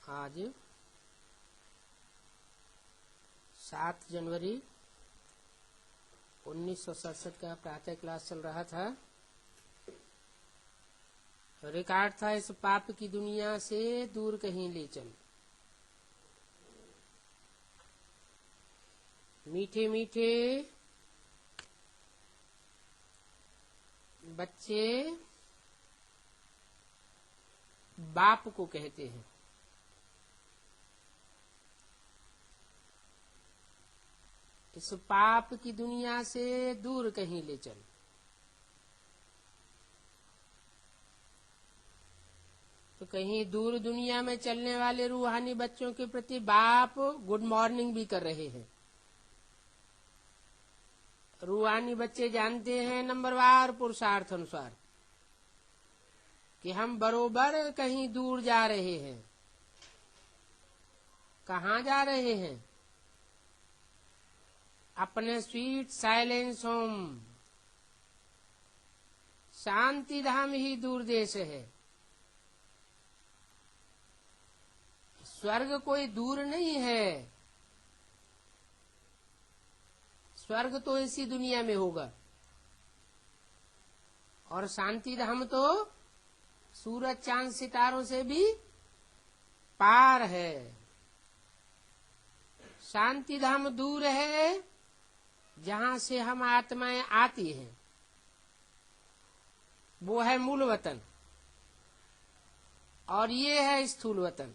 आज 7 जनवरी 1967 का प्रातः क्लास चल रहा था। रिकॉर्ड था, इस पाप की दुनिया से दूर कहीं ले चल। मीठे मीठे बच्चे बाप को कहते हैं, इस पाप की दुनिया से दूर कहीं ले चल। तो कहीं दूर दुनिया में चलने वाले रूहानी बच्चों के प्रति बाप गुड मॉर्निंग भी कर रहे हैं। रूहानी बच्चे जानते हैं नंबरवार पुरुषार्थ अनुसार कि हम बरोबर कहीं दूर जा रहे हैं। कहाँ जा रहे हैं? अपने स्वीट साइलेंस होम, शांति धाम ही दूर देश है। स्वर्ग कोई दूर नहीं है, स्वर्ग तो इसी दुनिया में होगा, और शांति धाम तो सूरज चांद सितारों से भी पार है। शांति धाम दूर है जहां से हम आत्माएं आती हैं, वो है मूल वतन, और ये है स्थूल वतन,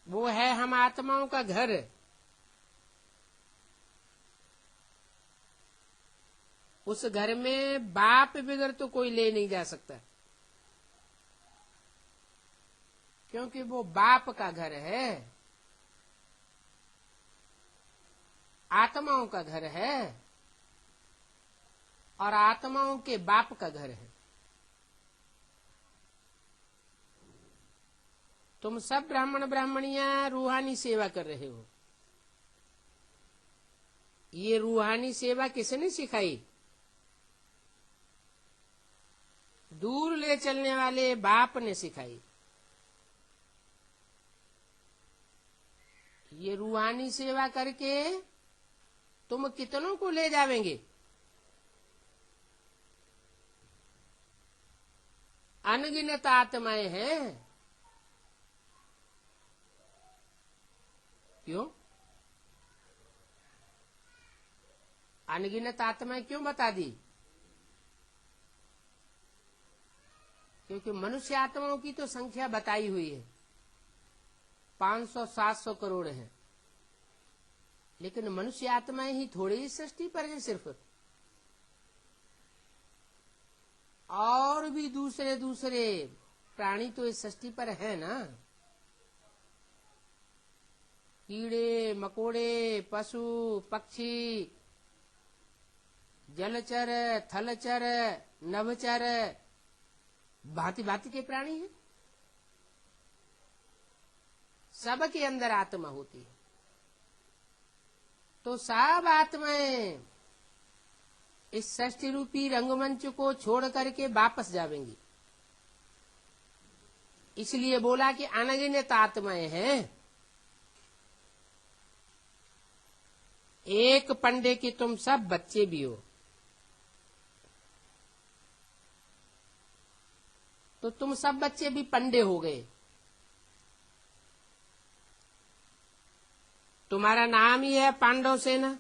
वो है हम आत्माओं का घर। उस घर में बाप बगैर तो कोई ले नहीं जा सकता, क्योंकि वो बाप का घर है, आत्माओं का घर है, और आत्माओं के बाप का घर है। तुम सब ब्राह्मण ब्राह्मणियां रूहानी सेवा कर रहे हो। ये रूहानी सेवा किसने सिखाई? दूर ले चलने वाले बाप ने सिखाई। ये रूहानी सेवा करके तुम कितनों को ले जावेंगे? अनगिनत आत्माएं हैं। क्यों अनगिनत आत्माएं क्यों बता दी? क्योंकि मनुष्य आत्माओं की तो संख्या बताई हुई है, 500-700 करोड़ है, लेकिन मनुष्य आत्माएं ही थोड़ी ही सृष्टि पर है सिर्फ। और भी दूसरे दूसरे प्राणी तो इस सृष्टि पर है ना। कीड़े मकोड़े, पशु पक्षी, जलचर, थलचर, नभचर, भांति भांति के प्राणी हैं। सबके अंदर आत्मा होती है। तो सब आत्माएं इस सृष्टि रूपी रंगमंच को छोड़ करके वापस जावेंगी। इसलिए बोला कि अनगिनत आत्माएं हैं। एक पंडे के तुम सब बच्चे भी हो, तो तुम सब बच्चे भी पंडे हो गए। तुम्हारा नाम ही है पांडव सेना।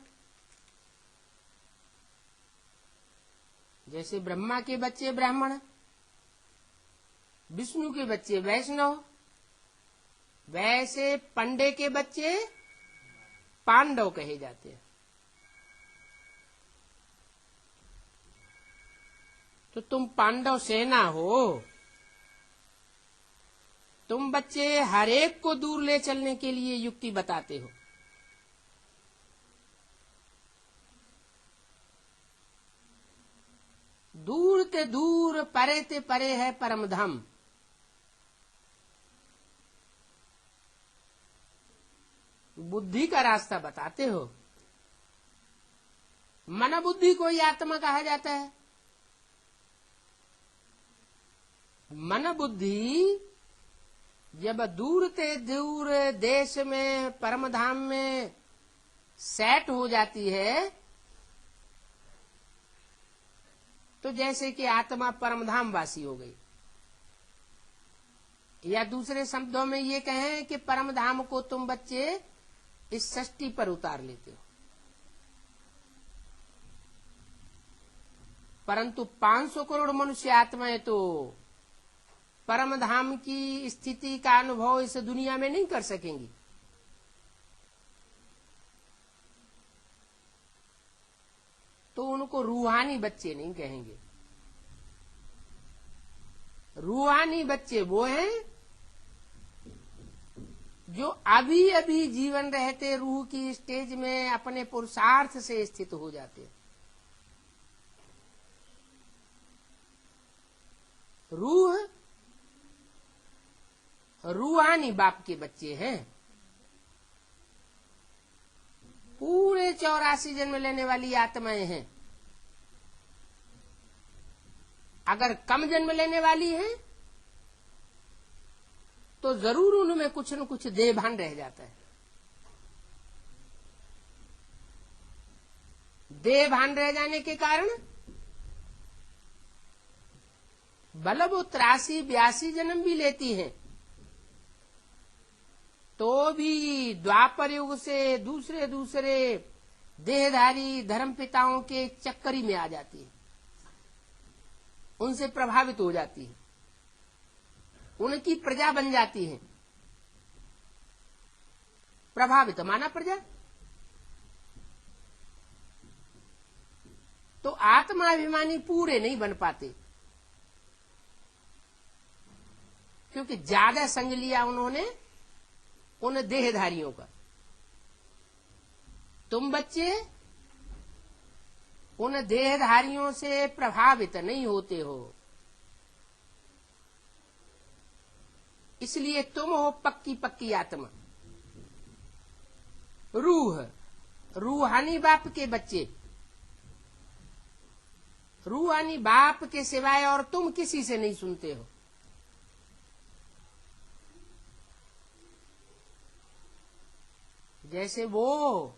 जैसे ब्रह्मा के बच्चे ब्राह्मण, विष्णु के बच्चे वैष्णव, वैसे पंडे के बच्चे पांडव कहे जाते हैं। तो तुम पांडव सेना हो। तुम बच्चे हर एक को दूर ले चलने के लिए युक्ति बताते हो। दूर ते दूर, परे ते परे है परम धाम। बुद्धि का रास्ता बताते हो। मन बुद्धि को ही आत्मा कहा जाता है। मन बुद्धि जब दूर ते दूर देश में परम धाम में सेट हो जाती है, तो जैसे कि आत्मा परम धाम वासी हो गई, या दूसरे शब्दों में ये कहें कि परम धाम को तुम बच्चे इस सृष्टि पर उतार लेते हो। परंतु 500 करोड़ मनुष्य आत्माएं तो परम धाम की स्थिति का अनुभव इस दुनिया में नहीं कर सकेंगी। तो उनको रूहानी बच्चे नहीं कहेंगे। रूहानी बच्चे वो हैं जो अभी अभी जीवन रहते रूह की स्टेज में अपने पुरुषार्थ से स्थित हो जाते हैं। रूहानी बाप के बच्चे हैं। पूरे 84 जन्म लेने वाली आत्माएं हैं। अगर कम जन्म लेने वाली हैं तो जरूर उनमें कुछ न कुछ देह भान रह जाता है। देह भान रह जाने के कारण भले वो 83-82 जन्म भी लेती हैं तो भी द्वापर युग से दूसरे दूसरे देहधारी धर्म पिताओं के चक्करी में आ जाती है, उनसे प्रभावित हो जाती है, उनकी प्रजा बन जाती है। प्रभावित माना प्रजा। तो आत्माभिमानी पूरे नहीं बन पाते क्योंकि ज्यादा संग लिया उन्होंने उन देहधारियों का। तुम बच्चे उन देहधारियों से प्रभावित नहीं होते हो, इसलिए तुम हो पक्की पक्की आत्मा। रूहानी बाप के बच्चे, रूहानी बाप के सिवाय और तुम किसी से नहीं सुनते हो। जैसे वो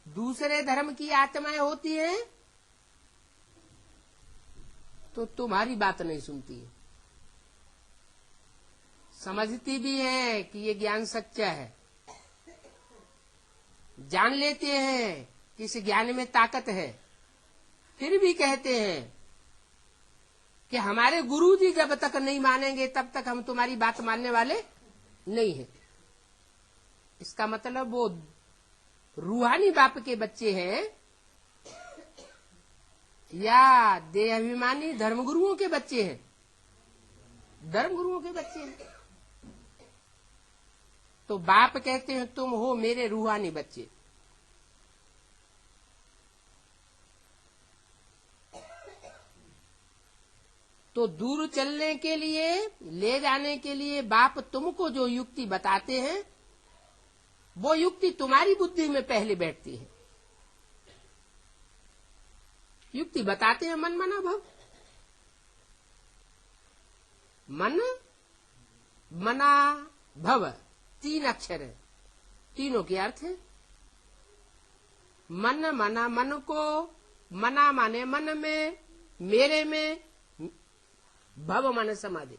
दूसरे धर्म की आत्माएं होती हैं तो तुम्हारी बात नहीं सुनती है, समझती भी है कि ये ज्ञान सच्चा है, जान लेते हैं कि इस ज्ञान में ताकत है, फिर भी कहते हैं कि हमारे गुरुजी जब तक नहीं मानेंगे तब तक हम तुम्हारी बात मानने वाले नहीं हैं। इसका मतलब वो रूहानी बाप के बच्चे हैं या देहाभिमानी धर्मगुरुओं के बच्चे हैं? धर्मगुरुओं के बच्चे हैं। तो बाप कहते हैं तुम हो मेरे रूहानी बच्चे। तो दूर चलने के लिए, ले जाने के लिए बाप तुमको जो युक्ति बताते हैं वो युक्ति तुम्हारी बुद्धि में पहले बैठती है। युक्ति बताते हैं मन मना भव। मन मना भव 3 अक्षर है, तीनों के अर्थ है। मन मना, मन को, मना माने मन में, मेरे में, भव मन समाधि।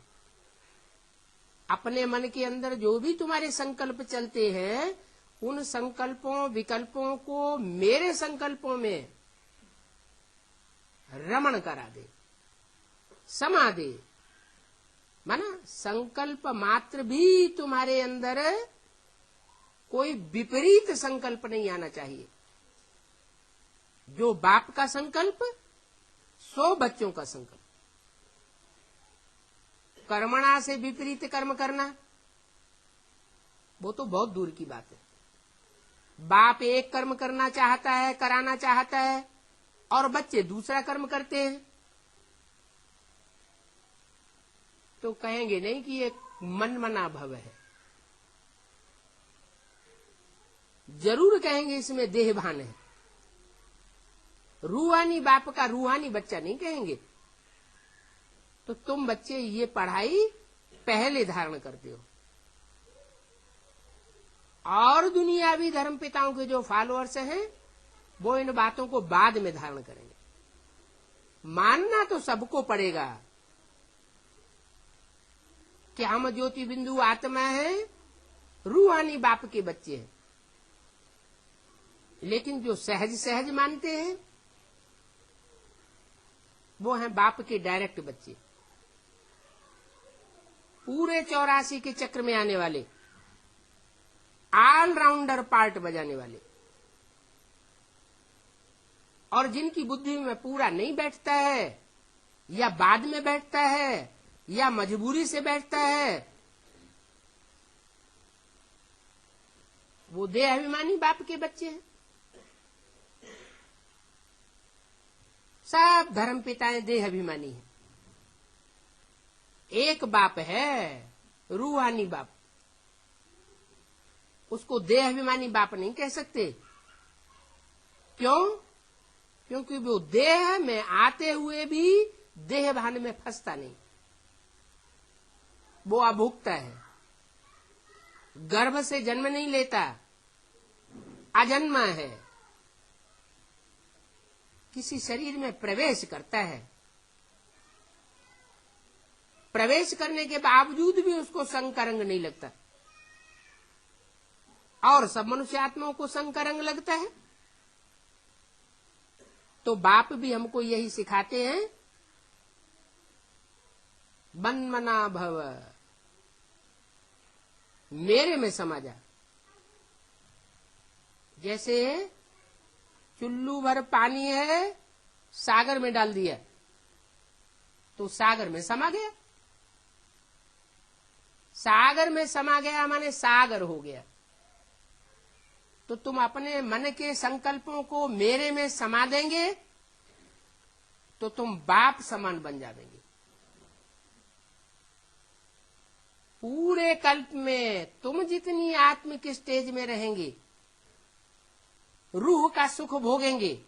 अपने मन के अंदर जो भी तुम्हारे संकल्प चलते हैं उन संकल्पों विकल्पों को मेरे संकल्पों में रमण करा दे, समा दे। माना संकल्प मात्र भी तुम्हारे अंदर कोई विपरीत संकल्प नहीं आना चाहिए। जो बाप का संकल्प सो बच्चों का संकल्प। कर्मणा से विपरीत कर्म करना वो तो बहुत दूर की बात है। बाप एक कर्म करना चाहता है, कराना चाहता है, और बच्चे दूसरा कर्म करते हैं तो कहेंगे नहीं कि ये मन मना भव है, जरूर कहेंगे इसमें देह भान है। रूहानी बाप का रूहानी बच्चा नहीं कहेंगे। तो तुम बच्चे ये पढ़ाई पहले धारण करते हो, और दुनियावी धर्म पिताओं के जो फॉलोअर्स हैं वो इन बातों को बाद में धारण करेंगे। मानना तो सबको पड़ेगा कि हम ज्योति बिंदु आत्मा है, रूहानी बाप के बच्चे हैं। लेकिन जो सहज सहज मानते हैं वो हैं बाप के डायरेक्ट बच्चे, पूरे 84 के चक्र में आने वाले, ऑलराउंडर पार्ट बजाने वाले। और जिनकी बुद्धि में पूरा नहीं बैठता है, या बाद में बैठता है, या मजबूरी से बैठता है, वो देह अभिमानी बाप के बच्चे हैं। सब धर्म पिताएं देह अभिमानी हैं। एक बाप है रूहानी बाप, उसको देह अभिमानी बाप नहीं कह सकते। क्यों? क्योंकि वो देह में आते हुए भी देह भान में फंसता नहीं, वो अभुक्ता है, गर्भ से जन्म नहीं लेता, अजन्मा है, किसी शरीर में प्रवेश करता है, प्रवेश करने के बावजूद भी उसको संग का रंग नहीं लगता, और सब मनुष्य आत्माओं को संग का रंग लगता है। तो बाप भी हमको यही सिखाते हैं, मन्मना भव, मेरे में समा जा। जैसे चुल्लू भर पानी है, सागर में डाल दिया तो सागर में समा गया। सागर में समा गया माने सागर हो गया। तो तुम अपने मन के संकल्पों को मेरे में समा देंगे तो तुम बाप समान बन जाएंगे। पूरे कल्प में तुम जितनी आत्मिक स्टेज में रहेंगे, रूह का सुख भोगेंगे,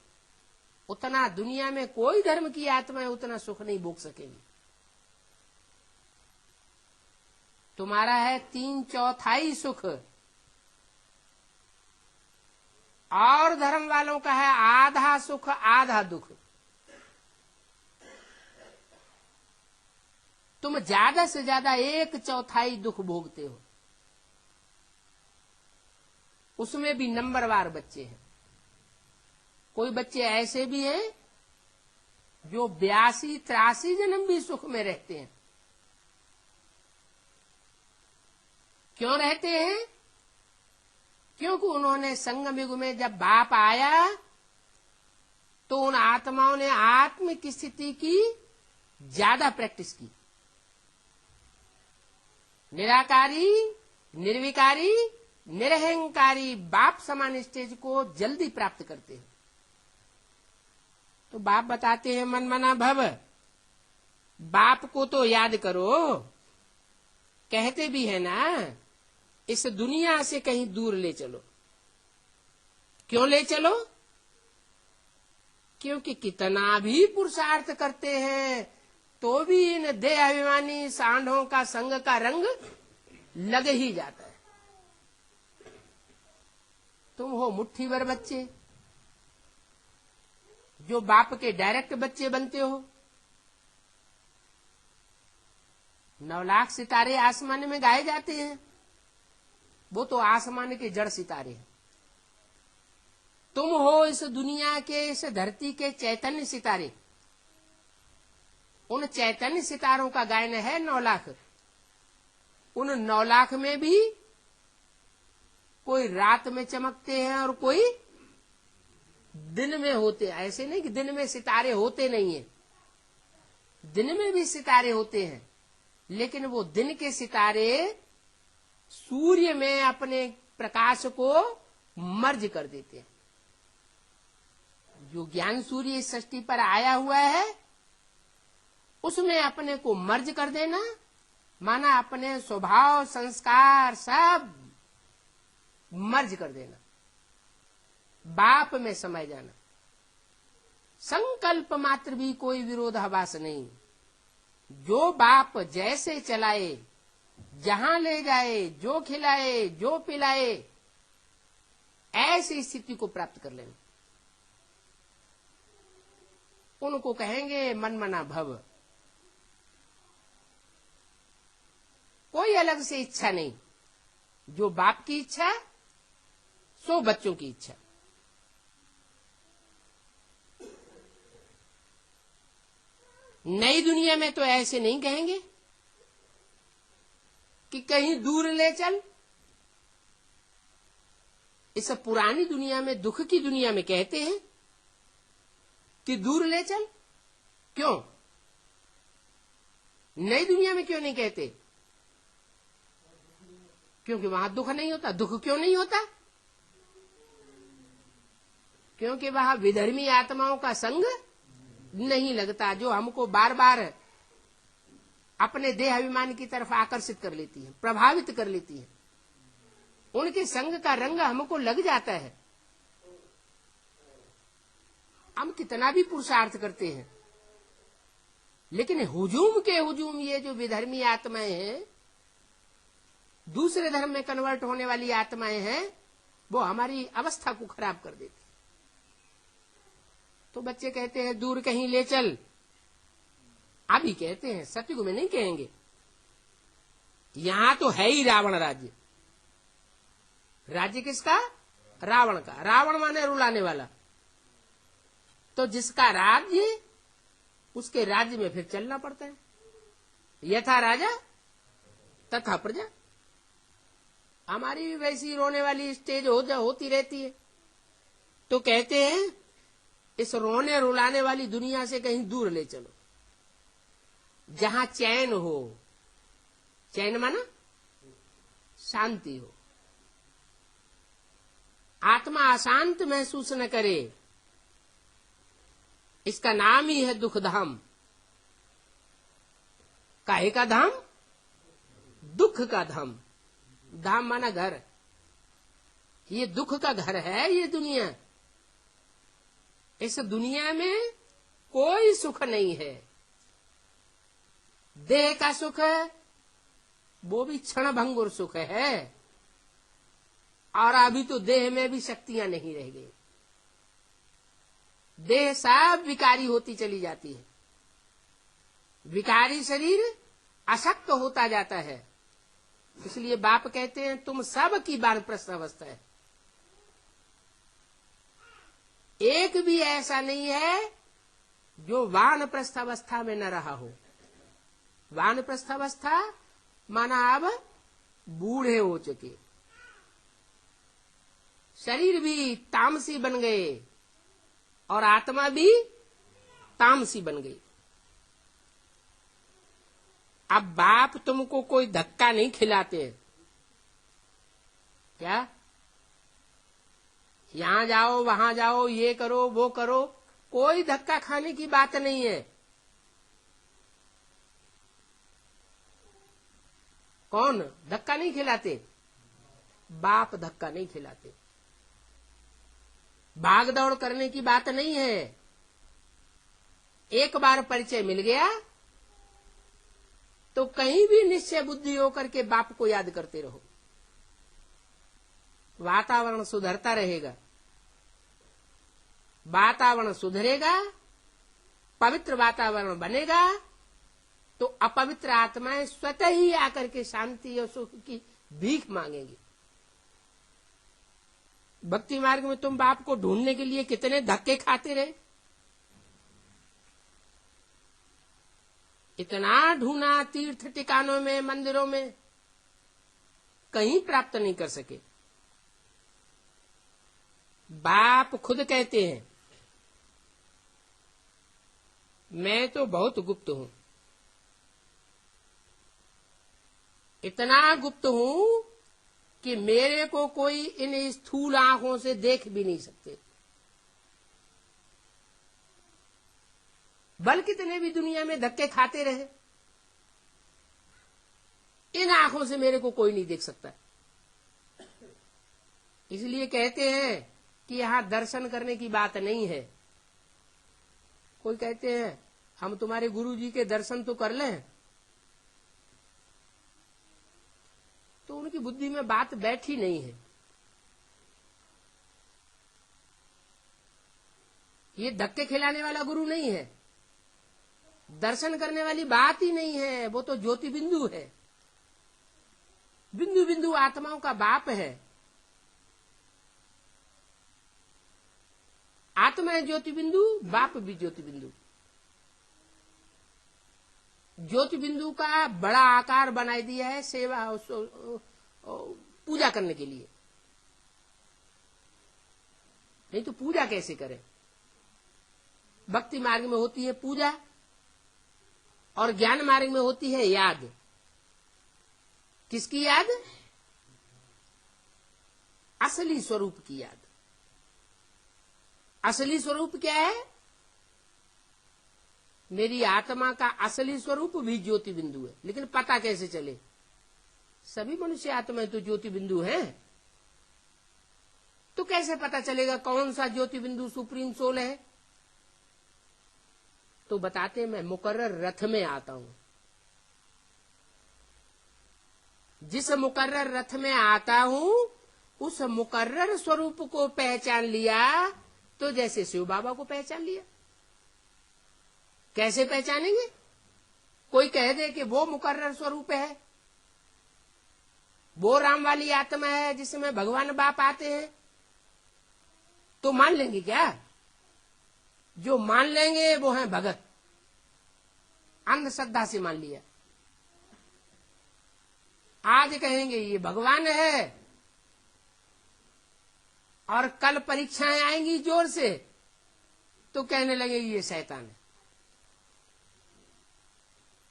उतना दुनिया में कोई धर्म की आत्मा उतना सुख नहीं भोग सकेगी। तुम्हारा है 3/4 सुख, और धर्म वालों का है आधा सुख आधा दुख। तुम ज्यादा से ज्यादा 1/4 दुख भोगते हो, उसमें भी नंबरवार बच्चे हैं। कोई बच्चे ऐसे भी हैं जो 82-83 जन्म भी सुख में रहते हैं। क्यों रहते हैं? क्योंकि उन्होंने संगम युग में जब बाप आया तो उन आत्माओं ने आत्मिक स्थिति की ज्यादा प्रैक्टिस की। निराकारी, निर्विकारी, निरहंकारी बाप समान स्टेज को जल्दी प्राप्त करते हैं। तो बाप बताते हैं मनमना भव, बाप को तो याद करो। कहते भी है ना, इस दुनिया से कहीं दूर ले चलो। क्यों ले चलो? क्योंकि कितना भी पुरुषार्थ करते हैं तो भी इन देह अभिमानी सांडों का संग का रंग लग ही जाता है। तुम हो मुट्ठी भर बच्चे जो बाप के डायरेक्ट बच्चे बनते हो। 9 लाख सितारे आसमान में गाए जाते हैं, वो तो आसमान के जड़ सितारे हैं। तुम हो इस दुनिया के, इस धरती के चैतन्य सितारे। उन चैतन्य सितारों का गायन है 9 लाख। उन 9 लाख में भी कोई रात में चमकते हैं और कोई दिन में होते हैं। ऐसे नहीं कि दिन में सितारे होते नहीं है, दिन में भी सितारे होते हैं, लेकिन वो दिन के सितारे सूर्य में अपने प्रकाश को मर्ज कर देते हैं। जो ज्ञान सूर्य इस सृष्टि पर आया हुआ है उसमें अपने को मर्ज कर देना, माना अपने स्वभाव संस्कार सब मर्ज कर देना, बाप में समय जाना। संकल्प मात्र भी कोई विरोधाभास नहीं, जो बाप जैसे चलाए, जहां ले जाए, जो खिलाए, जो पिलाए, ऐसी स्थिति को प्राप्त कर लेना, उनको कहेंगे मनमना भव। कोई अलग से इच्छा नहीं, जो बाप की इच्छा सो बच्चों की इच्छा। नई दुनिया में तो ऐसे नहीं कहेंगे कि कहीं दूर ले चल। इस पुरानी दुनिया में, दुख की दुनिया में कहते हैं कि दूर ले चल। क्यों? नई दुनिया में क्यों नहीं कहते? क्योंकि वहां दुख नहीं होता। दुख क्यों नहीं होता? क्योंकि वहां विधर्मी आत्माओं का संग नहीं लगता, जो हमको बार बार अपने देह अभिमान की तरफ आकर्षित कर लेती है, प्रभावित कर लेती है। उनके संग का रंग हमको लग जाता है। हम कितना भी पुरुषार्थ करते हैं, लेकिन हुजूम के हुजूम ये जो विधर्मी आत्माएं हैं, दूसरे धर्म में कन्वर्ट होने वाली आत्माएं हैं, वो हमारी अवस्था को खराब कर देती। तो बच्चे कहते हैं दूर कहीं ले चल, अभी कहते हैं, सतयुग में नहीं कहेंगे। यहां तो है ही रावण राज्य। राज्य किसका? रावण का। रावण माने रुलाने वाला। तो जिसका राज्य, उसके राज्य में फिर चलना पड़ता है। यथा राजा तथा प्रजा। हमारी भी वैसी रोने वाली स्टेज होती रहती है। तो कहते हैं इस रोने रुलाने वाली दुनिया से कहीं दूर ले चलो, जहां चैन हो। चैन माना शांति हो, आत्मा अशांत महसूस न करे। इसका नाम ही है दुख धाम। काहे का धाम? दुख का धाम। धाम माना घर। ये दुख का घर है ये दुनिया। इस दुनिया में कोई सुख नहीं है। देह का सुख है, वो भी क्षण भंगुर सुख है, और अभी तो देह में भी शक्तियां नहीं रह गई। देह सब विकारी होती चली जाती है। विकारी शरीर अशक्त होता जाता है। इसलिए बाप कहते हैं तुम सब की वानप्रस्थ अवस्था है। एक भी ऐसा नहीं है जो वानप्रस्थ अवस्था में न रहा हो। वानप्रस्थ अवस्था माना अब बूढ़े हो चुके, शरीर भी तामसी बन गए और आत्मा भी तामसी बन गई। अब बाप तुमको कोई धक्का नहीं खिलाते। क्या? यहां जाओ, वहां जाओ, ये करो, वो करो, कोई धक्का खाने की बात नहीं है। कौन धक्का नहीं खिलाते? बाप धक्का नहीं खिलाते। भाग दौड़ करने की बात नहीं है। एक बार परिचय मिल गया तो कहीं भी निश्चय बुद्धि होकर के बाप को याद करते रहो। वातावरण सुधरता रहेगा। वातावरण सुधरेगा, पवित्र वातावरण बनेगा, तो अपवित्र आत्माएं स्वतः ही आकर के शांति और सुख की भीख मांगेंगी। भक्ति मार्ग में तुम बाप को ढूंढने के लिए कितने धक्के खाते रहे। इतना ढूंढा तीर्थ टिकानों में, मंदिरों में, कहीं प्राप्त नहीं कर सके। बाप खुद कहते हैं मैं तो बहुत गुप्त हूं। इतना गुप्त हूं कि मेरे को कोई इन स्थूल आंखों से देख भी नहीं सकते। बल कितने भी दुनिया में धक्के खाते रहे, इन आंखों से मेरे को कोई नहीं देख सकता। इसलिए कहते हैं कि यहां दर्शन करने की बात नहीं है। कोई कहते हैं हम तुम्हारे गुरु जी के दर्शन तो कर लें। तो उनकी बुद्धि में बात बैठी नहीं है। ये धक्के खिलाने वाला गुरु नहीं है, दर्शन करने वाली बात ही नहीं है। वो तो ज्योति बिंदु है, बिंदु बिंदु आत्माओं का बाप है। आत्मा है ज्योति बिंदु, बाप भी ज्योति बिंदु। ज्योति बिंदु का बड़ा आकार बनाई दिया है सेवा पूजा करने के लिए, नहीं तो पूजा कैसे करें। भक्ति मार्ग में होती है पूजा और ज्ञान मार्ग में होती है याद। किसकी याद? असली स्वरूप की याद। असली स्वरूप क्या है? मेरी आत्मा का असली स्वरूप भी ज्योति बिंदु है। लेकिन पता कैसे चले? सभी मनुष्य आत्मा तो ज्योति बिंदु है, तो कैसे पता चलेगा कौन सा ज्योति बिंदु सुप्रीम सोल है? तो बताते मैं मुकर्रर रथ में आता हूं। जिस मुकर्रर रथ में आता हूं उस मुकर्रर स्वरूप को पहचान लिया तो जैसे शिव बाबा को पहचान लिया। कैसे पहचानेंगे? कोई कह दे कि वो मुकर्रर स्वरूप है, वो राम वाली आत्मा है जिसमें भगवान बाप आते हैं, तो मान लेंगे क्या? जो मान लेंगे वो है भगत, अंधश्रद्धा से मान लिया। आज कहेंगे ये भगवान है और कल परीक्षाएं आएंगी जोर से तो कहने लगे ये शैतान है।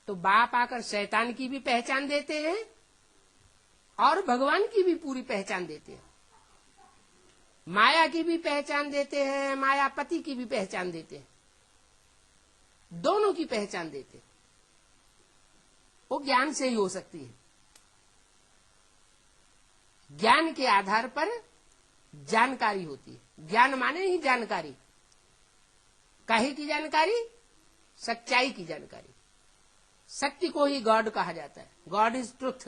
तो बाप आकर शैतान की भी पहचान देते हैं और भगवान की भी पूरी पहचान देते हैं, माया की भी पहचान देते हैं, मायापति की भी पहचान देते हैं, दोनों की पहचान देते हैं। वो ज्ञान से ही हो सकती है। ज्ञान के आधार पर जानकारी होती है। ज्ञान माने ही जानकारी। काहे की जानकारी? सच्चाई की जानकारी। सत्य को ही गॉड कहा जाता है। God is truth.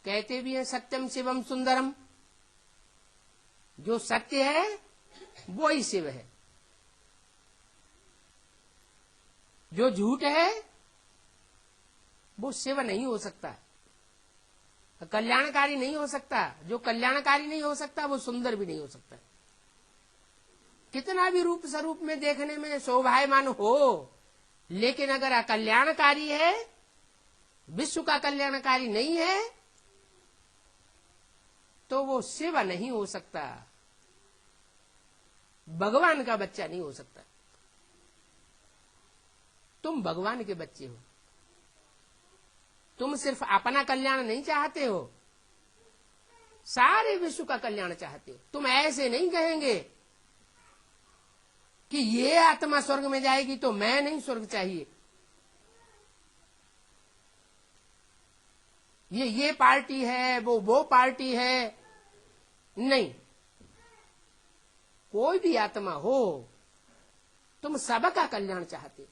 कहते भी है सत्यम शिवम सुंदरम। जो सत्य है वो ही शिव है, जो झूठ है वो शिव नहीं हो सकता, कल्याणकारी नहीं हो सकता। जो कल्याणकारी नहीं हो सकता वो सुंदर भी नहीं हो सकता। कितना भी रूप स्वरूप में देखने में शोभायमान हो, लेकिन अगर अकल्याणकारी है, विश्व का कल्याणकारी नहीं है, तो वो शिव नहीं हो सकता, भगवान का बच्चा नहीं हो सकता। तुम भगवान के बच्चे हो। तुम सिर्फ अपना कल्याण नहीं चाहते हो, सारे विश्व का कल्याण चाहते हो। तुम ऐसे नहीं कहेंगे कि ये आत्मा स्वर्ग में जाएगी तो मैं नहीं स्वर्ग चाहिए, ये पार्टी है, वो पार्टी है। नहीं, कोई भी आत्मा हो, तुम सबका कल्याण चाहते हो।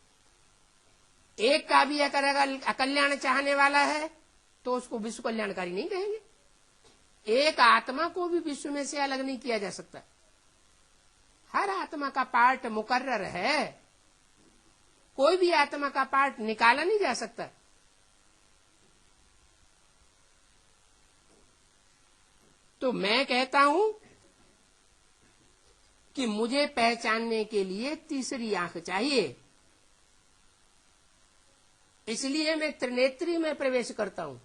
एक का भी अगर अकल्याण चाहने वाला है तो उसको विश्व कल्याणकारी नहीं कहेंगे। एक आत्मा को भी विश्व में से अलग नहीं किया जा सकता। हर आत्मा का पार्ट मुकर्रर है, कोई भी आत्मा का पार्ट निकाला नहीं जा सकता। तो मैं कहता हूं कि मुझे पहचानने के लिए तीसरी आंख चाहिए, इसलिए मैं त्रिनेत्री में प्रवेश करता हूं।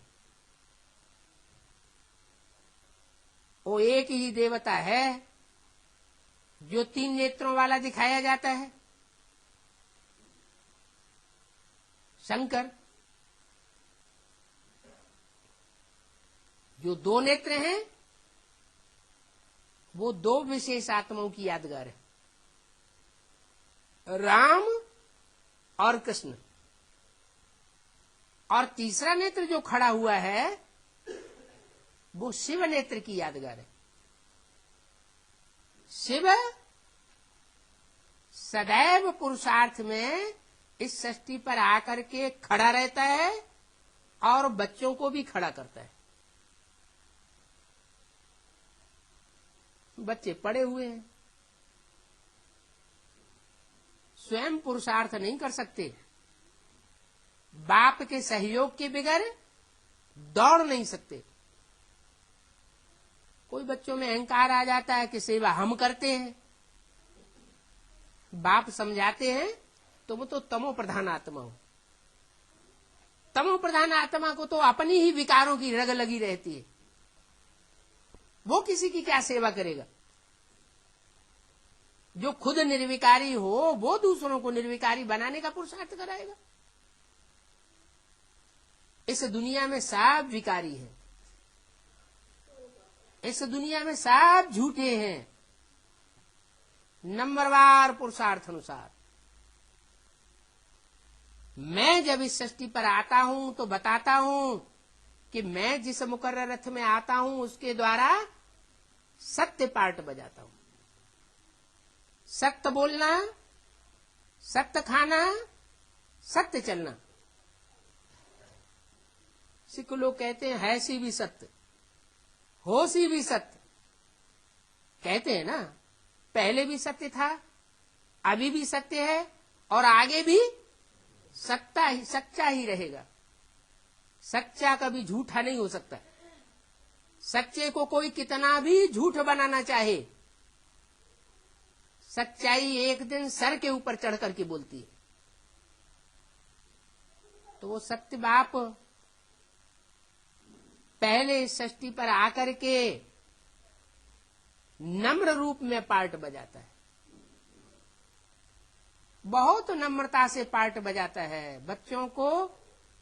वो एक ही देवता है जो 3 नेत्रों वाला दिखाया जाता है, शंकर। जो 2 नेत्र हैं वो 2 विशेष आत्माओं की यादगार है, राम और कृष्ण। और तीसरा नेत्र जो खड़ा हुआ है वो शिव नेत्र की यादगार है। शिव सदैव पुरुषार्थ में इस षष्ठी पर आकर के खड़ा रहता है और बच्चों को भी खड़ा करता है। बच्चे पड़े हुए हैं, स्वयं पुरुषार्थ नहीं कर सकते, बाप के सहयोग के बगैर दौड़ नहीं सकते। कोई बच्चों में अहंकार आ जाता है कि सेवा हम करते हैं, बाप समझाते हैं तुम तो तमो प्रधान आत्मा हो। तमो प्रधान आत्मा को तो अपनी ही विकारों की रग लगी रहती है, वो किसी की क्या सेवा करेगा। जो खुद निर्विकारी हो वो दूसरों को निर्विकारी बनाने का पुरुषार्थ कराएगा। इस दुनिया में सब विकारी है, इस दुनिया में सब झूठे हैं, नंबरवार पुरुषार्थ अनुसार। मैं जब इस षष्ठी पर आता हूं तो बताता हूं कि मैं जिस मुकर्रर रथ में आता हूं उसके द्वारा सत्य पार्ट बजाता हूं। सत्य बोलना, सत्य खाना, सत्य चलना। सिख लोग कहते हैं हैसी भी सत्य, होसी भी सत्य। कहते हैं ना, पहले भी सत्य था, अभी भी सत्य है और आगे भी सच्चा ही रहेगा। सच्चा कभी झूठा नहीं हो सकता। सच्चे को कोई कितना भी झूठ बनाना चाहे, सच्चाई एक दिन सर के ऊपर चढ़ करके बोलती है। तो वो सत्य बाप पहले षष्ठी पर आकर के नम्र रूप में पार्ट बजाता है, बहुत नम्रता से पार्ट बजाता है। बच्चों को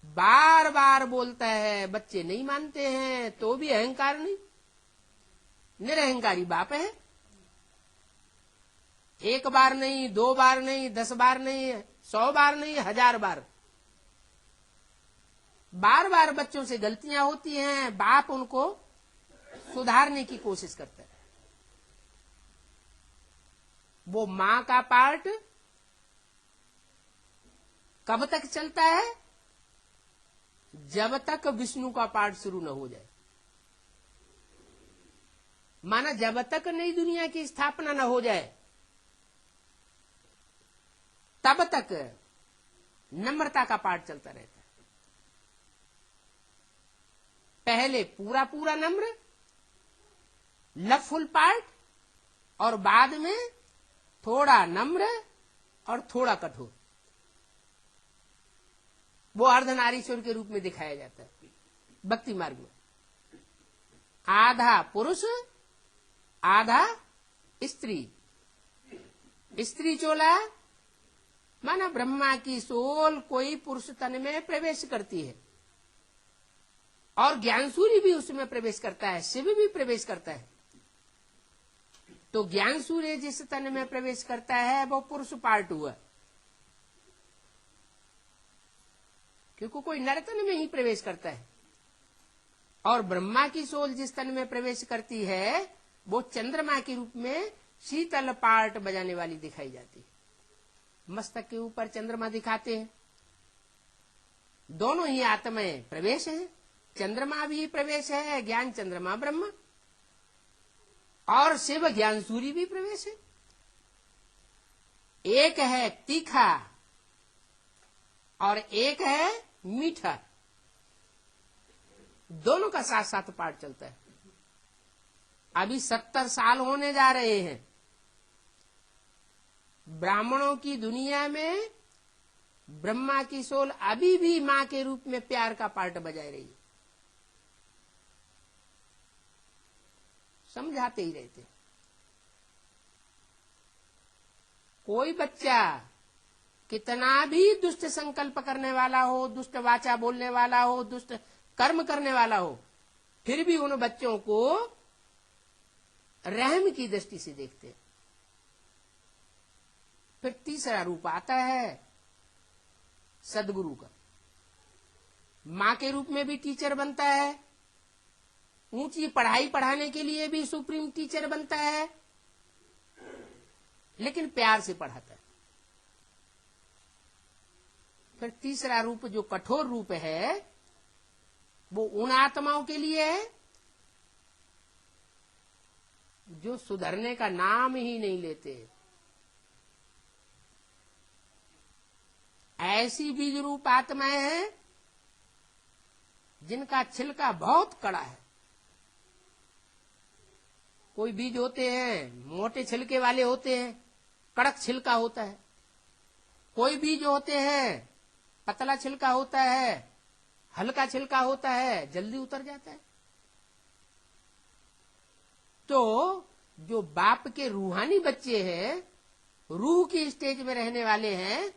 बार बार बोलता है, बच्चे नहीं मानते हैं तो भी अहंकार नहीं, निरहंकारी बाप है। एक बार नहीं, 2 बार नहीं, 10 बार नहीं, 100 बार नहीं, 1000 बार, बार बार बच्चों से गलतियां होती हैं, बाप उनको सुधारने की कोशिश करता है। वो मां का पार्ट कब तक चलता है? जब तक विष्णु का पार्ट शुरू न हो जाए। माना जब तक नई दुनिया की स्थापना न हो जाए तब तक नम्रता का पाठ चलता रहता है। पहले पूरा पूरा नम्र, लवफुल पार्ट, और बाद में थोड़ा नम्र और थोड़ा कठोर। वो अर्धनारीश्वर के रूप में दिखाया जाता है भक्ति मार्ग में। आधा पुरुष आधा स्त्री। स्त्री चोला माना ब्रह्मा की सोल कोई पुरुष तन में प्रवेश करती है और ज्ञानसूर्य भी उसमें प्रवेश करता है, शिव भी प्रवेश करता है। तो ज्ञान सूर्य जिस तन में प्रवेश करता है वो पुरुष पार्ट हुआ, क्योंकि कोई नरतन में ही प्रवेश करता है। और ब्रह्मा की सोल जिस तन में प्रवेश करती है वो चंद्रमा के रूप में शीतल पार्ट बजाने वाली दिखाई जाती है। मस्तक के ऊपर चंद्रमा दिखाते हैं। दोनों ही आत्माएं प्रवेश हैं, चंद्रमा भी प्रवेश है, ज्ञान चंद्रमा ब्रह्मा, और शिव ज्ञान सूर्य भी प्रवेश है। एक है तीखा और एक है मीठा, दोनों का साथ साथ पाठ चलता है। अभी 70 साल होने जा रहे हैं। ब्राह्मणों की दुनिया में ब्रह्मा की सोल अभी भी मां के रूप में प्यार का पार्ट बजाए रही है। समझाते ही रहते। कोई बच्चा कितना भी दुष्ट संकल्प करने वाला हो, दुष्ट वाचा बोलने वाला हो, दुष्ट कर्म करने वाला हो, फिर भी उन बच्चों को रहम की दृष्टि से देखते हैं। फिर तीसरा रूप आता है सदगुरु का। मां के रूप में भी टीचर बनता है, ऊंची पढ़ाई पढ़ाने के लिए भी सुप्रीम टीचर बनता है, लेकिन प्यार से पढ़ाता है। फिर तीसरा रूप जो कठोर रूप है वो उन आत्माओं के लिए है जो सुधरने का नाम ही नहीं लेते। ऐसी बीज रूप आत्माएं हैं जिनका छिलका बहुत कड़ा है। कोई बीज होते हैं मोटे छिलके वाले होते हैं, कड़क छिलका होता है। कोई बीज होते हैं पतला छिलका होता है, हल्का छिलका होता है, जल्दी उतर जाता है। तो जो बाप के रूहानी बच्चे हैं, रूह की स्टेज में रहने वाले हैं,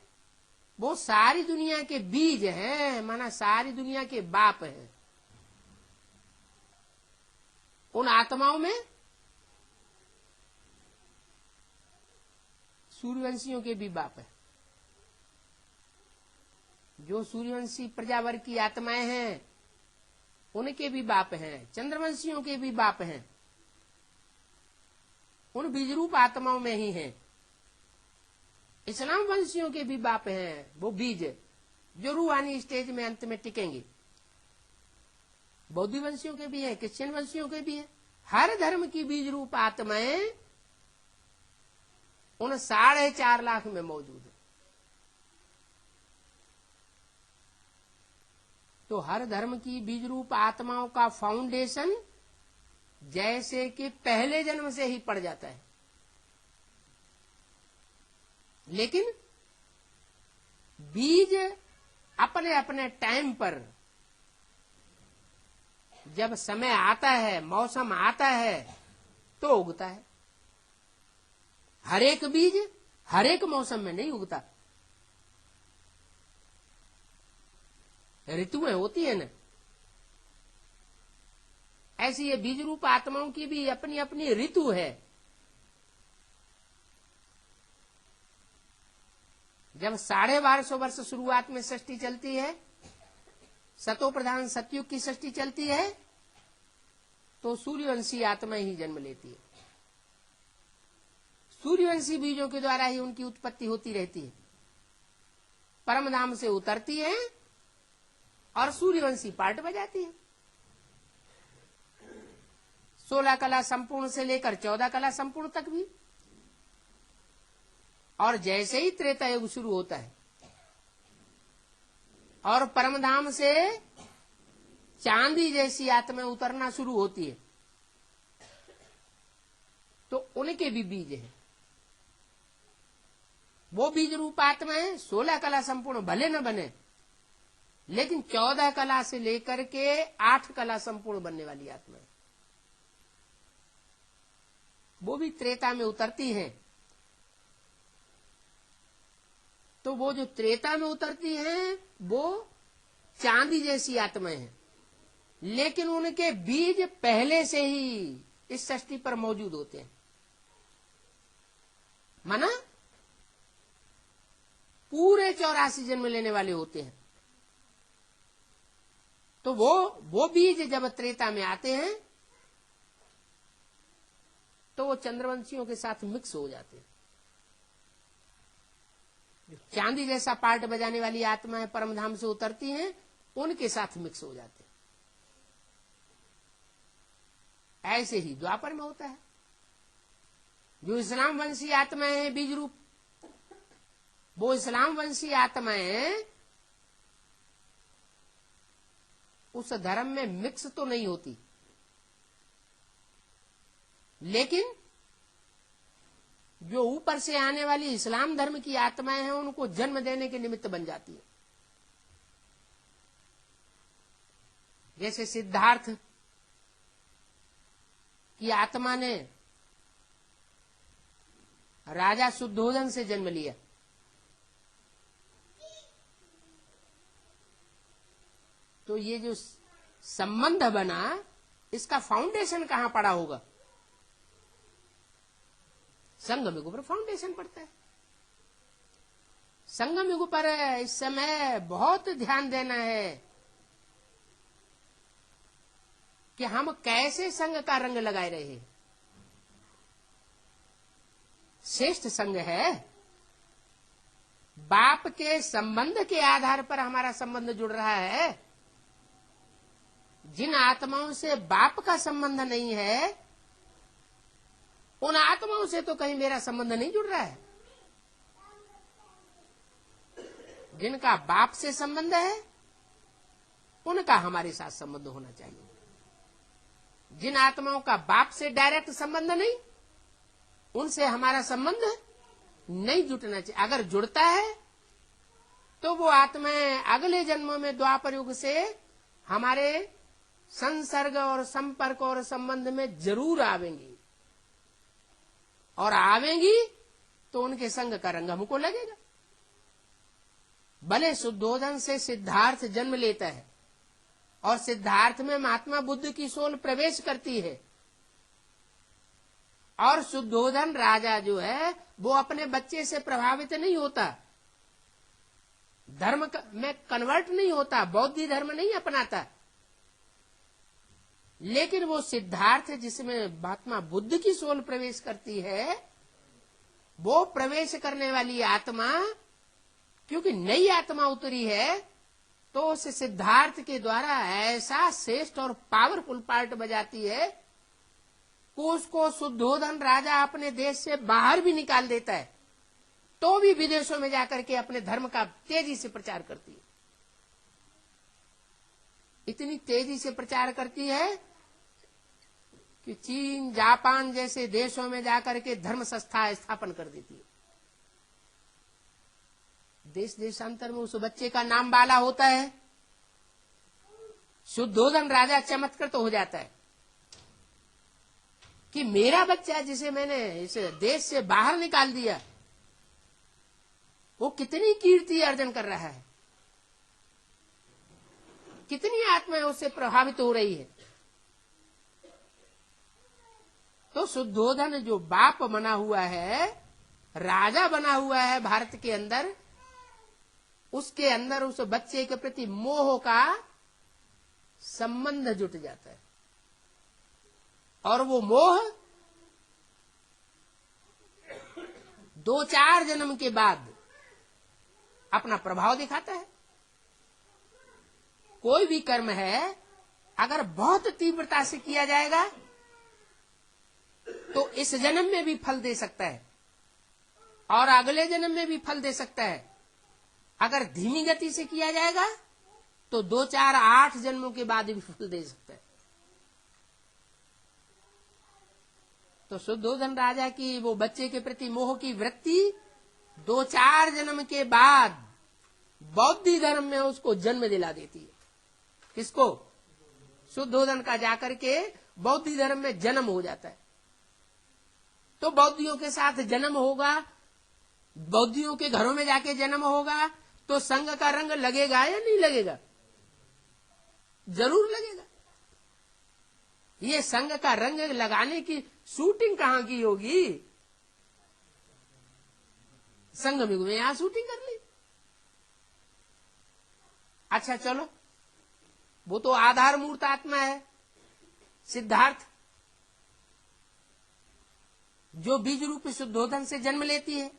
वो सारी दुनिया के बीज हैं, माना सारी दुनिया के बाप हैं। उन आत्माओं में सूर्यवंशियों के भी बाप है। जो सूर्यवंशी प्रजावर की आत्माएं हैं उनके भी बाप हैं, चंद्रवंशियों के भी बाप हैं। उन बीजरूप आत्माओं में ही हैं। इस्लाम वंशियों के भी बाप हैं, वो बीज जो रूहानी स्टेज में अंत में टिकेंगे। बौद्ध वंशियों के भी हैं, क्रिश्चियन वंशियों के भी हैं। हर धर्म की बीज रूप आत्माएं उन 4.5 लाख में मौजूद है। तो हर धर्म की बीज रूप आत्माओं का फाउंडेशन जैसे कि पहले जन्म से ही पड़ जाता है, लेकिन बीज अपने अपने टाइम पर जब समय आता है, मौसम आता है तो उगता है। हर एक बीज हर एक मौसम में नहीं उगता। ऋतुएं होती है ना, ऐसी ये बीज रूप आत्माओं की भी अपनी अपनी ऋतु है। जब 1250 वर्ष शुरुआत में सृष्टि चलती है, सतो प्रधान सतयुग की सृष्टि चलती है, तो सूर्यवंशी आत्मा ही जन्म लेती है। सूर्यवंशी बीजों के द्वारा ही उनकी उत्पत्ति होती रहती है। परमधाम से उतरती है और सूर्यवंशी पार्ट बजाती है। 16 कला संपूर्ण से लेकर 14 कला संपूर्ण तक भी। और जैसे ही त्रेता युग शुरू होता है और परमधाम से चांदी जैसी आत्मा उतरना शुरू होती है, तो उनके भी बीज हैं। वो बीज रूप आत्माएं 16 कला संपूर्ण भले न बने, लेकिन 14 कला से लेकर के 8 कला संपूर्ण बनने वाली आत्माएं वो भी त्रेता में उतरती हैं। तो वो जो त्रेता में उतरती हैं वो चांदी जैसी आत्माएं हैं, लेकिन उनके बीज पहले से ही इस सृष्टि पर मौजूद होते हैं। माना पूरे 84 जन्म लेने वाले होते हैं। तो वो बीज जब त्रेता में आते हैं तो वो चंद्रवंशियों के साथ मिक्स हो जाते हैं। जो चांदी जैसा पार्ट बजाने वाली आत्माएं परमधाम से उतरती हैं, उनके साथ मिक्स हो जाते हैं। ऐसे ही द्वापर में होता है। जो इस्लाम वंशी आत्माएं हैं बीज रूप, वो इस्लाम वंशी आत्माएं उस धर्म में मिक्स तो नहीं होती, लेकिन जो ऊपर से आने वाली इस्लाम धर्म की आत्माएं हैं उनको जन्म देने के निमित्त बन जाती है। जैसे सिद्धार्थ की आत्मा ने राजा शुद्धोधन से जन्म लिया। तो ये जो संबंध बना, इसका फाउंडेशन कहां पड़ा होगा? संगम युग पर फाउंडेशन पड़ता है। संगम युग पर इस समय बहुत ध्यान देना है कि हम कैसे संग का रंग लगाए रहे। श्रेष्ठ संग है बाप के संबंध के आधार पर हमारा संबंध जुड़ रहा है। जिन आत्माओं से बाप का संबंध नहीं है, उन आत्माओं से तो कहीं मेरा संबंध नहीं जुड़ रहा है। जिनका बाप से संबंध है, उनका हमारे साथ संबंध होना चाहिए। जिन आत्माओं का बाप से डायरेक्ट संबंध नहीं, उनसे हमारा संबंध नहीं जुटना चाहिए। अगर जुड़ता है तो वो आत्माएं अगले जन्मों में द्वापर युग से हमारे संसर्ग और संपर्क और संबंध में जरूर आवेंगी, और आवेंगी तो उनके संग का रंग हमको लगेगा। भले शुद्धोधन से सिद्धार्थ जन्म लेता है और सिद्धार्थ में महात्मा बुद्ध की सोल प्रवेश करती है, और शुद्धोधन राजा जो है वो अपने बच्चे से प्रभावित नहीं होता, धर्म में कन्वर्ट नहीं होता, बौद्ध धर्म नहीं अपनाता। लेकिन वो सिद्धार्थ जिसमें महात्मा बुद्ध की सोल प्रवेश करती है, वो प्रवेश करने वाली आत्मा क्योंकि नई आत्मा उतरी है, तो उस सिद्धार्थ के द्वारा ऐसा श्रेष्ठ और पावरफुल पार्ट बजाती है कि उसको शुद्धोधन राजा अपने देश से बाहर भी निकाल देता है, तो भी विदेशों में जाकर के अपने धर्म का तेजी से प्रचार करती है। इतनी तेजी से प्रचार करती है कि चीन, जापान जैसे देशों में जाकर के धर्म संस्था स्थापन कर देती है। देश देशांतर में उस बच्चे का नाम बाला होता है। शुद्धोधन राजा चमत्कृत तो हो जाता है कि मेरा बच्चा जिसे मैंने इस देश से बाहर निकाल दिया, वो कितनी कीर्ति अर्जन कर रहा है, कितनी आत्माएं उससे प्रभावित हो रही है। तो शुद्धोधन जो बाप बना हुआ है, राजा बना हुआ है भारत के अंदर, उसके अंदर उस बच्चे के प्रति मोह का संबंध जुट जाता है, और वो मोह 2-4 जन्म के बाद अपना प्रभाव दिखाता है। कोई भी कर्म है, अगर बहुत तीव्रता से किया जाएगा तो इस जन्म में भी फल दे सकता है और अगले जन्म में भी फल दे सकता है। अगर धीमी गति से किया जाएगा तो 2-4-8 जन्मों के बाद भी फल दे सकता है। तो शुद्धोधन राजा की वो बच्चे के प्रति मोह की वृत्ति 2-4 जन्म के बाद बौद्ध धर्म में उसको जन्म दिला देती है। किसको? शुद्धोधन का जाकर के बौद्ध धर्म में जन्म हो जाता है। तो बौद्धियों के साथ जन्म होगा, बौद्धियों के घरों में जाके जन्म होगा, तो संघ का रंग लगेगा या नहीं लगेगा? जरूर लगेगा। ये संघ का रंग लगाने की शूटिंग कहां की होगी? संघ में यहां शूटिंग कर ली। अच्छा चलो, वो तो आधार मूर्त आत्मा है सिद्धार्थ, जो बीज रूप शुद्धोधन से जन्म लेती है।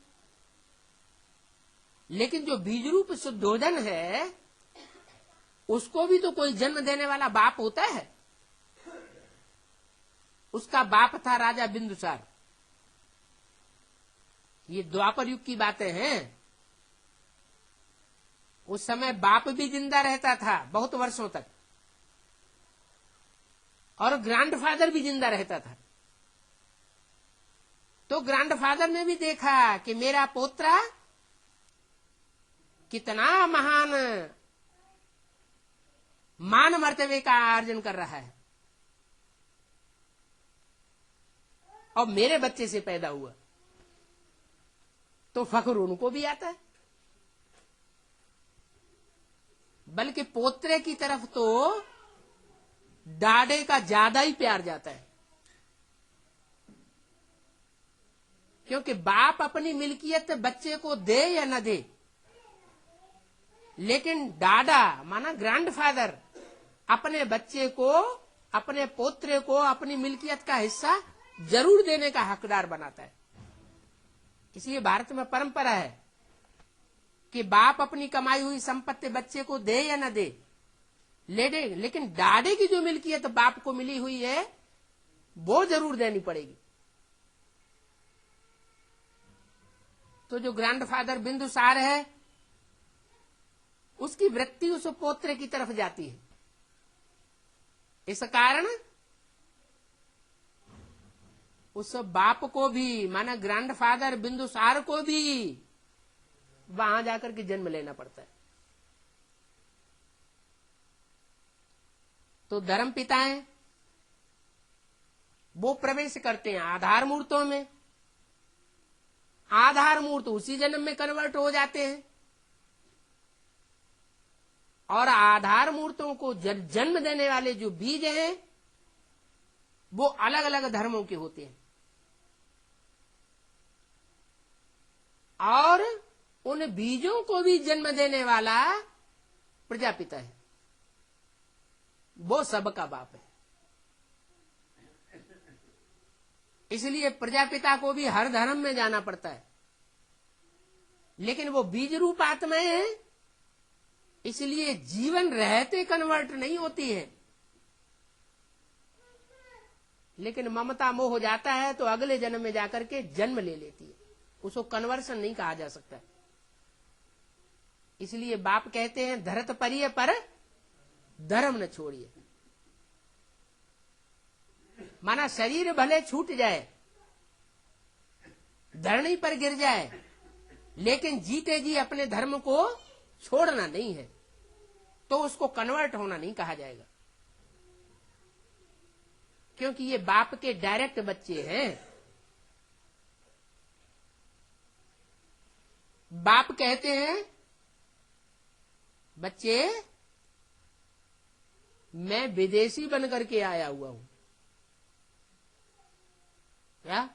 लेकिन जो बीज रूप शुद्धोधन है, उसको भी तो कोई जन्म देने वाला बाप होता है। उसका बाप था राजा बिंदुसार। ये द्वापर युग की बातें हैं। उस समय बाप भी जिंदा रहता था बहुत वर्षों तक, और ग्रैंडफादर भी जिंदा रहता था। तो ग्रैंडफादर ने भी देखा कि मेरा पोत्रा कितना महान मान मर्तबे का अर्जन कर रहा है, और मेरे बच्चे से पैदा हुआ, तो फख्र उनको भी आता है। बल्कि पोत्रे की तरफ तो डाडे का ज्यादा ही प्यार जाता है, क्योंकि बाप अपनी मिल्कियत बच्चे को दे या न दे, लेकिन डाडा माना ग्रैंडफादर अपने बच्चे को, अपने पोत्रे को अपनी मिल्कियत का हिस्सा जरूर देने का हकदार बनाता है। इसलिए भारत में परंपरा है कि बाप अपनी कमाई हुई संपत्ति बच्चे को दे या न दे, ले दे, लेकिन डाडे की जो मिल्कियत तो बाप को मिली हुई है वो जरूर देनी पड़ेगी। तो जो ग्रैंडफादर बिंदुसार है उसकी वृत्ति उस पोत्र की तरफ जाती है। इस कारण उस बाप को भी, माना ग्रैंडफादर बिंदुसार को भी वहां जाकर के जन्म लेना पड़ता है। तो धर्म पिताएं वो प्रवेश करते हैं आधार मूर्तों में, आधार मूर्त उसी जन्म में कन्वर्ट हो जाते हैं, और आधार मूर्तों को जन्म देने वाले जो बीज हैं वो अलग अलग धर्मों के होते हैं, और उन बीजों को भी जन्म देने वाला प्रजापिता है, वो सबका बाप है। इसलिए प्रजापिता को भी हर धर्म में जाना पड़ता है, लेकिन वो बीज रूप आत्माएं हैं, इसलिए जीवन रहते कन्वर्ट नहीं होती है, लेकिन ममता मोह हो जाता है तो अगले जन्म में जाकर के जन्म ले लेती है, उसको कन्वर्सन नहीं कहा जा सकता। इसलिए बाप कहते हैं धरत परिये पर धर्म न छोड़िए। माना शरीर भले छूट जाए, धरनी पर गिर जाए, लेकिन जीते जी अपने धर्म को छोड़ना नहीं है, तो उसको कन्वर्ट होना नहीं कहा जाएगा, क्योंकि ये बाप के डायरेक्ट बच्चे हैं। बाप कहते हैं बच्चे मैं विदेशी बनकर के आया हुआ हूं, क्या?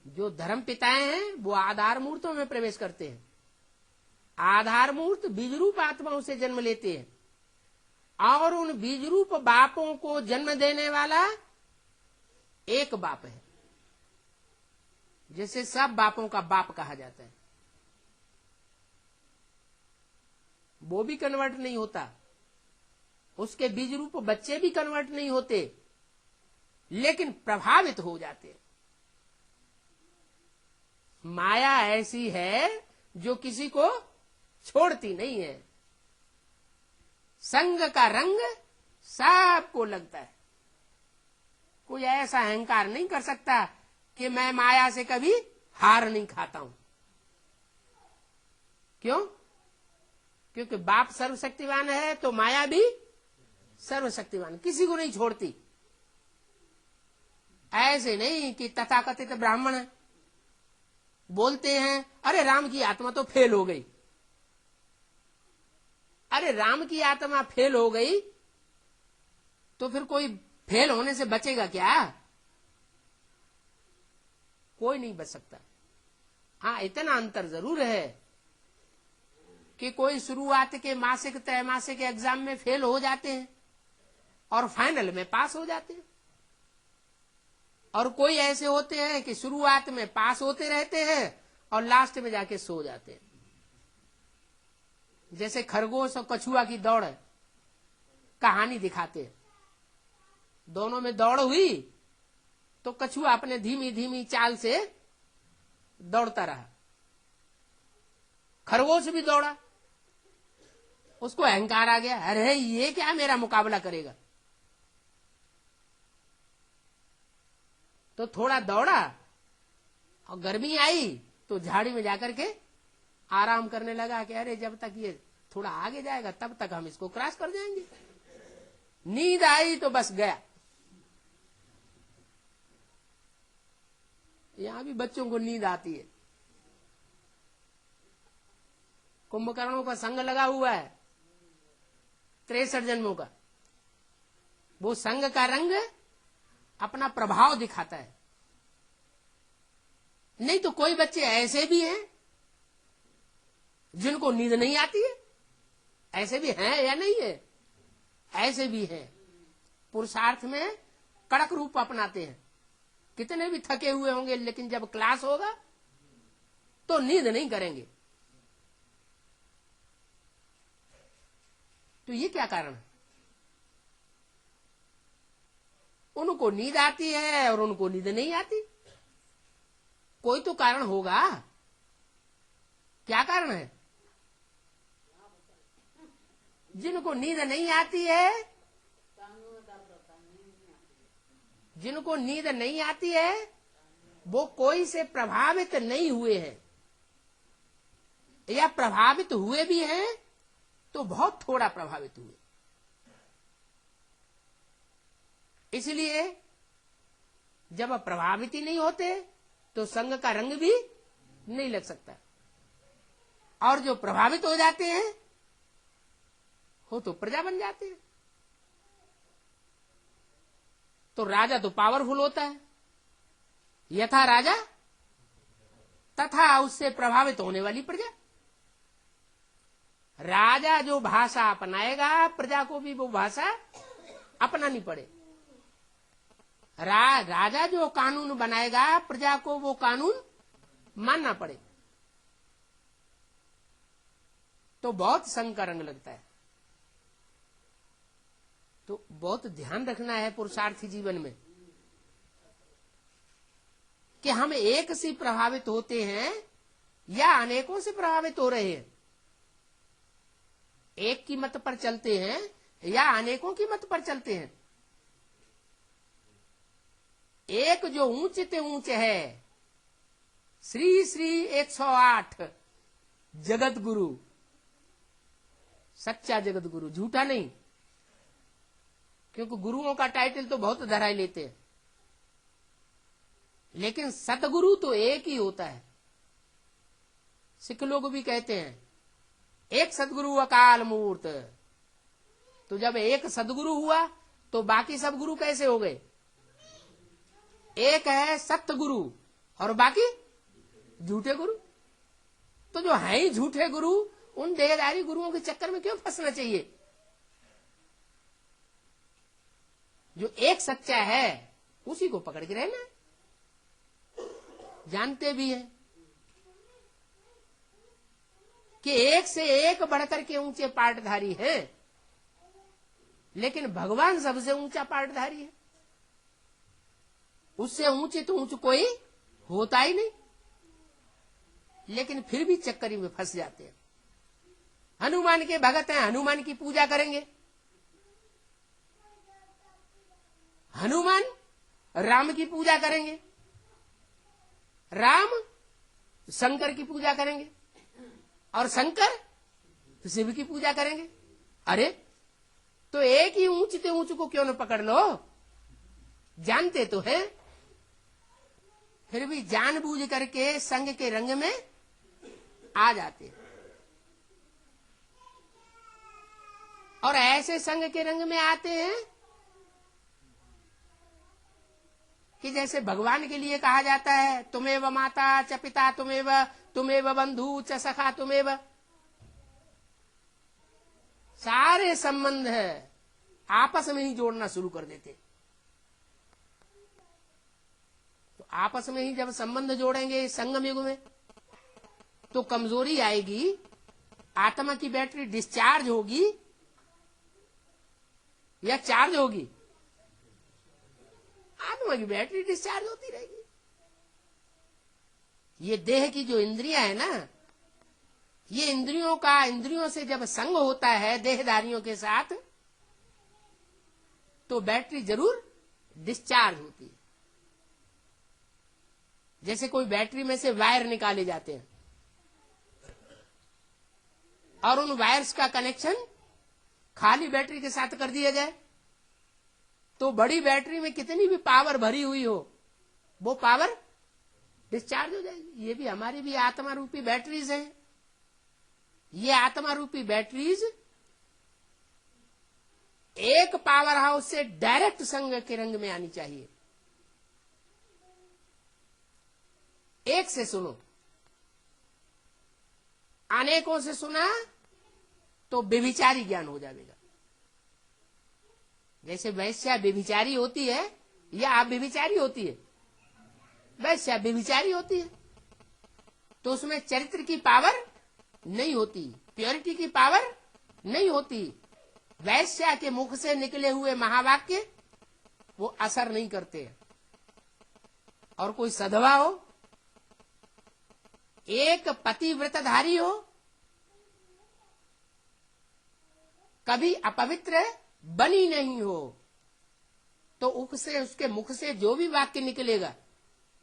जो धर्म पिताएं हैं वो आधार मूर्तों में प्रवेश करते हैं, आधार मूर्त बीजरूप आत्माओं से जन्म लेते हैं, और उन बीजरूप बापों को जन्म देने वाला एक बाप है, जिसे सब बापों का बाप कहा जाता है। वो भी कन्वर्ट नहीं होता, उसके बीज रूप बच्चे भी कन्वर्ट नहीं होते, लेकिन प्रभावित हो जाते। माया ऐसी है जो किसी को छोड़ती नहीं है, संग का रंग सबको लगता है। कोई ऐसा अहंकार नहीं कर सकता कि मैं माया से कभी हार नहीं खाता हूं। क्यों? क्योंकि बाप सर्वशक्तिवान है तो माया भी सर्वशक्तिवान, किसी को नहीं छोड़ती। ऐसे नहीं कि तथाकथित ब्राह्मण बोलते हैं अरे राम की आत्मा तो फेल हो गई। अरे राम की आत्मा फेल हो गई तो फिर कोई फेल होने से बचेगा क्या? कोई नहीं बच सकता। हाँ, इतना अंतर जरूर है कि कोई शुरुआत के मासिक त्रैमासिक एग्जाम में फेल हो जाते हैं और फाइनल में पास हो जाते हैं, और कोई ऐसे होते हैं कि शुरुआत में पास होते रहते हैं और लास्ट में जाके सो जाते हैं। जैसे खरगोश और कछुआ की दौड़ कहानी दिखाते हैं, दोनों में दौड़ हुई तो कछुआ अपने धीमी धीमी चाल से दौड़ता रहा, खरगोश भी दौड़ा, उसको अहंकार आ गया, अरे ये क्या मेरा मुकाबला करेगा, तो थोड़ा दौड़ा और गर्मी आई तो झाड़ी में जाकर के आराम करने लगा कि अरे जब तक ये थोड़ा आगे जाएगा तब तक हम इसको क्रॉस कर जाएंगे। नींद आई तो बस गया। यहां भी बच्चों को नींद आती है। कुंभकर्णों का संग लगा हुआ है 63 जन्मों का, वो संग का रंग अपना प्रभाव दिखाता है। नहीं तो कोई बच्चे ऐसे भी हैं जिनको नींद नहीं आती है, ऐसे भी हैं या नहीं है? ऐसे भी हैं, पुरुषार्थ में कड़क रूप अपनाते हैं, कितने भी थके हुए होंगे लेकिन जब क्लास होगा तो नींद नहीं करेंगे। तो ये क्या कारण है? उनको नींद आती है और उनको नींद नहीं आती। कोई तो कारण होगा। क्या कारण है? जिनको नींद नहीं आती है, जिनको नींद नहीं आती है वो कोई से प्रभावित नहीं हुए हैं, या प्रभावित हुए भी हैं तो बहुत थोड़ा प्रभावित हुए। इसलिए जब प्रभावित ही नहीं होते तो संग का रंग भी नहीं लग सकता। और जो प्रभावित हो जाते हैं वो तो प्रजा बन जाते हैं। तो राजा तो पावरफुल होता है, यथा राजा तथा उससे प्रभावित होने वाली प्रजा। राजा जो भाषा अपनाएगा प्रजा को भी वो भाषा अपनानी पड़े। राजा जो कानून बनाएगा प्रजा को वो कानून मानना पड़े। तो बहुत संग का रंग लगता है। तो बहुत ध्यान रखना है पुरुषार्थी जीवन में कि हम एक से प्रभावित होते हैं या अनेकों से प्रभावित हो रहे हैं। एक की मत पर चलते हैं या अनेकों की मत पर चलते हैं। एक जो ऊंच ते ऊंच है, श्री श्री 108 जगत गुरु, सच्चा जगत गुरु, झूठा नहीं। क्योंकि गुरुओं का टाइटल तो बहुत धराई लेते हैं, लेकिन सतगुरु तो एक ही होता है। सिख लोग भी कहते हैं एक सदगुरु अकाल मूर्त। तो जब एक सदगुरु हुआ तो बाकी सब गुरु कैसे हो गए? एक है सत्य गुरु और बाकी झूठे गुरु। तो जो है ही झूठे गुरु, उन देहधारी गुरुओं के चक्कर में क्यों फंसना चाहिए? जो एक सच्चा है उसी को पकड़ के रहना। जानते भी हैं कि एक से एक बढ़कर के ऊंचे पाटधारी हैं, लेकिन भगवान सबसे ऊंचा पाटधारी है। उससे ऊंचे तो ऊंच कोई होता ही नहीं, लेकिन फिर भी चक्करी में फंस जाते हैं। हनुमान के भगत हैं, हनुमान की पूजा करेंगे। हनुमान राम की पूजा करेंगे, राम शंकर की पूजा करेंगे, और शंकर शिव की पूजा करेंगे। अरे तो एक ही ऊंचते ऊंच को क्यों न पकड़ लो? जानते तो है, फिर भी जानबूझ करके संग के रंग में आ जाते हैं। और ऐसे संग के रंग में आते हैं कि जैसे भगवान के लिए कहा जाता है तुमेव माता च पिता तुमेव बंधु च सखा तुमेव। सारे संबंध है आपस में ही जोड़ना शुरू कर देते। तो आपस में ही जब संबंध जोड़ेंगे संगम युग में तो कमजोरी आएगी, आत्मा की बैटरी डिस्चार्ज होगी या चार्ज होगी? आत्मा की बैटरी डिस्चार्ज होती रहेगी। ये देह की जो इंद्रियां है ना, ये इंद्रियों से जब संग होता है देहधारियों के साथ तो बैटरी जरूर डिस्चार्ज होती है। जैसे कोई बैटरी में से वायर निकाले जाते हैं और उन वायर्स का कनेक्शन खाली बैटरी के साथ कर दिया जाए तो बड़ी बैटरी में कितनी भी पावर भरी हुई हो वो पावर डिस्चार्ज हो जाएगी। ये भी हमारी भी आत्मा रूपी बैटरीज हैं। ये आत्मा रूपी बैटरीज एक पावर हाउस से डायरेक्ट संग के रंग में आनी चाहिए। एक से सुनो, अनेकों से सुना तो व्यभिचारी ज्ञान हो जाएगा। जैसे वैश्या व्यभिचारी होती है या आप व्यभिचारी होती है? वैश्या व्यभिचारी होती है। तो उसमें चरित्र की पावर नहीं होती, प्योरिटी की पावर नहीं होती। वैश्या के मुख से निकले हुए महावाक्य वो असर नहीं करते। और कोई सधवा हो, एक पतिव्रतधारी हो, कभी अपवित्र बनी नहीं हो, तो उसके मुख से जो भी वाक्य निकलेगा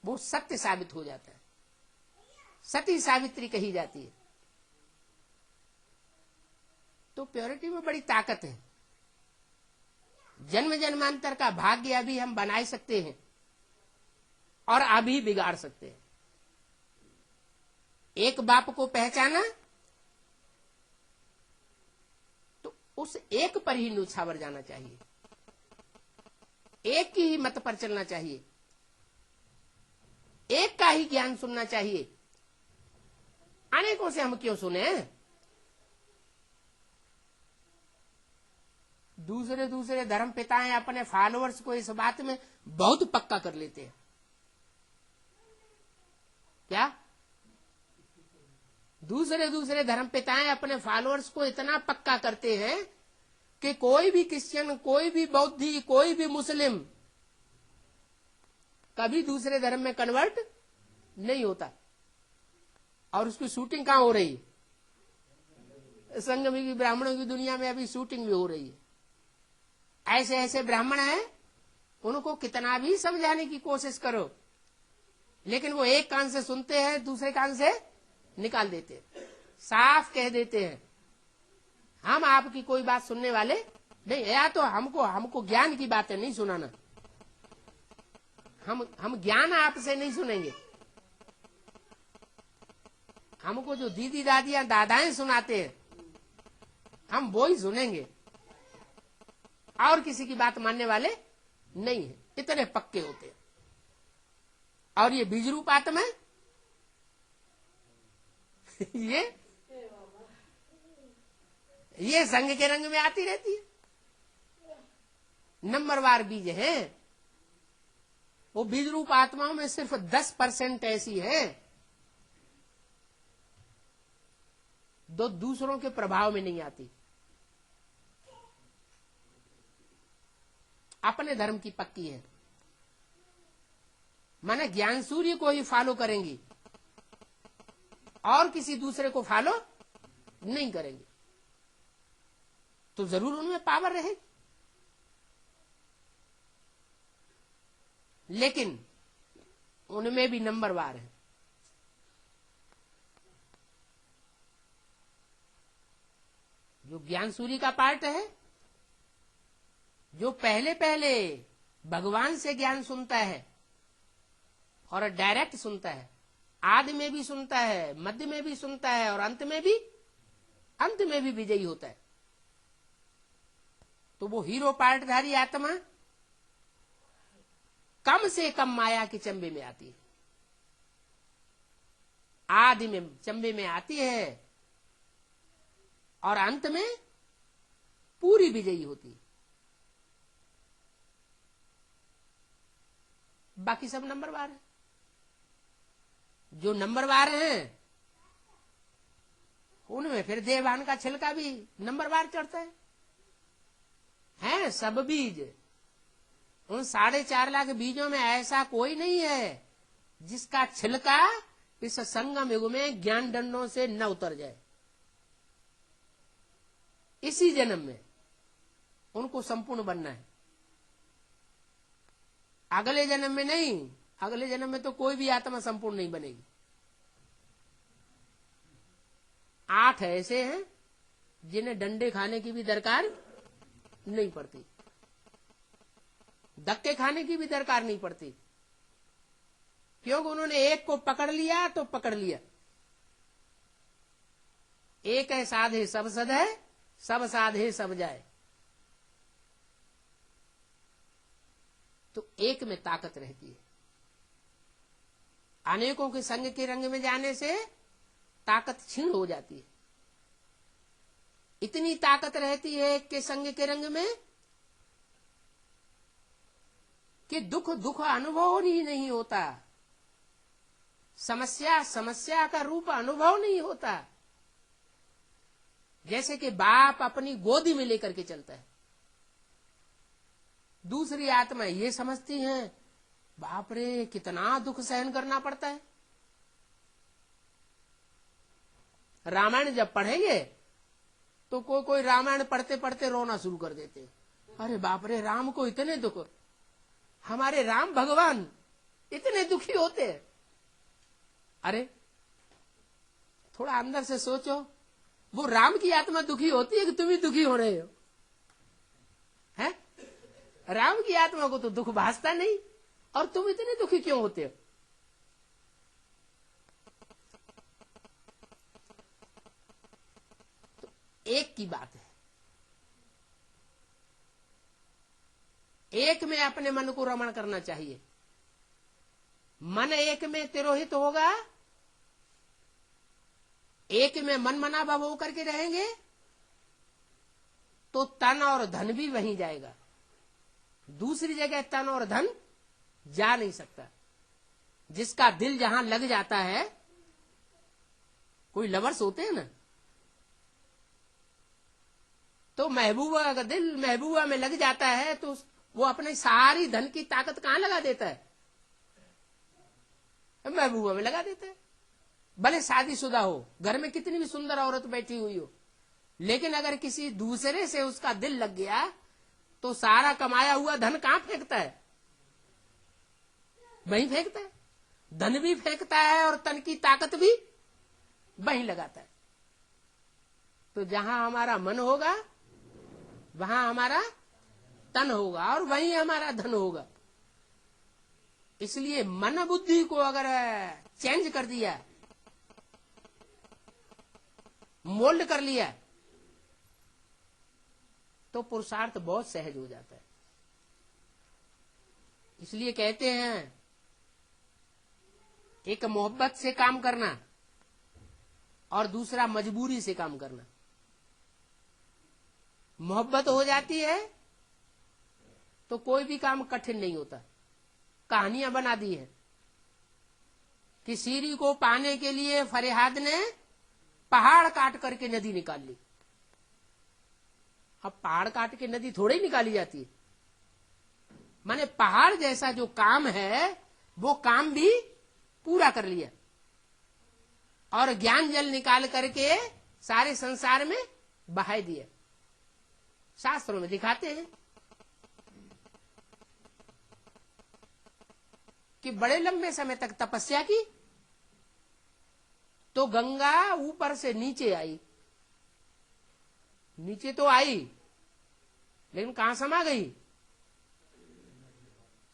वो सत्य साबित हो जाता है, सती सावित्री कही जाती है। तो प्योरिटी में बड़ी ताकत है। जन्म जन्मांतर का भाग्य अभी हम बना सकते हैं और अभी बिगाड़ सकते हैं। एक बाप को पहचाना तो उस एक पर ही न्योछावर जाना चाहिए, एक की ही मत पर चलना चाहिए, एक का ही ज्ञान सुनना चाहिए। अनेकों से हम क्यों सुने? दूसरे दूसरे धर्म पिताएं अपने फॉलोअर्स को इस बात में बहुत पक्का कर लेते हैं। क्या दूसरे दूसरे धर्म पिताएं अपने फॉलोअर्स को इतना पक्का करते हैं कि कोई भी क्रिश्चियन, कोई भी बौद्धी, कोई भी मुस्लिम कभी दूसरे धर्म में कन्वर्ट नहीं होता। और उसकी शूटिंग कहां हो रही है? संगमी की ब्राह्मणों की दुनिया में अभी शूटिंग भी हो रही है। ऐसे ऐसे ब्राह्मण हैं, उनको कितना भी समझाने की कोशिश करो, लेकिन वो एक कान से सुनते हैं, दूसरे कान से निकाल देते हैं। साफ कह देते हैं हम आपकी कोई बात सुनने वाले नहीं, या तो हमको ज्ञान की बातें नहीं सुनाना, हम ज्ञान आपसे नहीं सुनेंगे। हमको जो दीदी दादियां दादाएं सुनाते हैं हम वो ही सुनेंगे, और किसी की बात मानने वाले नहीं है। इतने पक्के होते हैं। और ये बीज रूप आत्मा ये संग के रंग में आती रहती है। नंबरवार बीज है। वो बीज रूप आत्माओं में सिर्फ 10% ऐसी है जो दूसरों के प्रभाव में नहीं आती, अपने धर्म की पक्की है। माने ज्ञान सूर्य को ही फॉलो करेंगी और किसी दूसरे को फॉलो नहीं करेंगे, तो जरूर उनमें पावर रहेगी। लेकिन उनमें भी नंबरवार है। जो ज्ञान सूर्य का पार्ट है, जो पहले पहले भगवान से ज्ञान सुनता है और डायरेक्ट सुनता है, आदि में भी सुनता है, मध्य में भी सुनता है और अंत में भी विजयी होता है, तो वो हीरो पार्टधारी आत्मा कम से कम माया के चंबे में आती है, आदि में चंबे में आती है और अंत में पूरी विजयी होती है। बाकी सब नंबरवार है। जो नंबरवार हैं उनमें फिर देवान का छिलका भी नंबरवार चढ़ता है सब बीज। उन 4.5 लाख बीजों में ऐसा कोई नहीं है जिसका छिलका इस संगम युग में ज्ञान दंडों से न उतर जाए। इसी जन्म में उनको संपूर्ण बनना है, अगले जन्म में नहीं। अगले जन्म में तो कोई भी आत्मा संपूर्ण नहीं बनेगी। 8 ऐसे हैं जिन्हें डंडे खाने की भी दरकार नहीं पड़ती, धक्के खाने की भी दरकार नहीं पड़ती, क्योंकि उन्होंने एक को पकड़ लिया तो पकड़ लिया। एक है साधे सब सद है, सब साधे सब जाए। तो एक में ताकत रहती है। अनेकों के संग के रंग में जाने से ताकत क्षीण हो जाती है। इतनी ताकत रहती है एक के संग के रंग में कि दुख अनुभव ही नहीं होता, समस्या का रूप अनुभव नहीं होता। जैसे कि बाप अपनी गोदी में लेकर के चलता है, दूसरी आत्मा ये समझती है बाप रे कितना दुख सहन करना पड़ता है। रामायण जब पढ़ेंगे तो कोई रामायण पढ़ते पढ़ते रोना शुरू कर देते हैं, अरे बाप रे राम को इतने दुख, हमारे राम भगवान इतने दुखी होते हैं। अरे थोड़ा अंदर से सोचो, वो राम की आत्मा दुखी होती है कि तुम ही दुखी हो रहे हो? हैं? राम की आत्मा को तो दुख भासता नहीं, और तुम इतने दुखी क्यों होते हो? तो एक की बात है, एक में अपने मन को रमण करना चाहिए। मन एक में तिरोहित होगा, एक में मन मना भाव होकर के रहेंगे तो तन और धन भी वहीं जाएगा, दूसरी जगह तन और धन जा नहीं सकता। जिसका दिल जहां लग जाता है, कोई लवर्स होते हैं ना, तो महबूबा का दिल महबूबा में लग जाता है तो वो अपनी सारी धन की ताकत कहां लगा देता है? महबूबा में लगा देता है। भले शादीशुदा हो, घर में कितनी भी सुंदर औरत बैठी हुई हो, लेकिन अगर किसी दूसरे से उसका दिल लग गया तो सारा कमाया हुआ धन कहां फेंकता है? वहीं फेंकता है। धन भी फेंकता है और तन की ताकत भी वहीं लगाता है। तो जहां हमारा मन होगा वहां हमारा तन होगा और वहीं हमारा धन होगा। इसलिए मन बुद्धि को अगर चेंज कर दिया, मोल्ड कर लिया, तो पुरुषार्थ बहुत सहज हो जाता है। इसलिए कहते हैं एक मोहब्बत से काम करना और दूसरा मजबूरी से काम करना। मोहब्बत हो जाती है तो कोई भी काम कठिन नहीं होता। कहानियां बना दी है कि सीरी को पाने के लिए फरियाद ने पहाड़ काट करके नदी निकाल ली। अब पहाड़ काट के नदी थोड़ी ही निकाली जाती है, माने पहाड़ जैसा जो काम है वो काम भी पूरा कर लिया और ज्ञान जल निकाल करके सारे संसार में बहा दिया। शास्त्रों में दिखाते हैं कि बड़े लंबे समय तक तपस्या की तो गंगा ऊपर से नीचे आई। नीचे तो आई लेकिन कहां समा गई?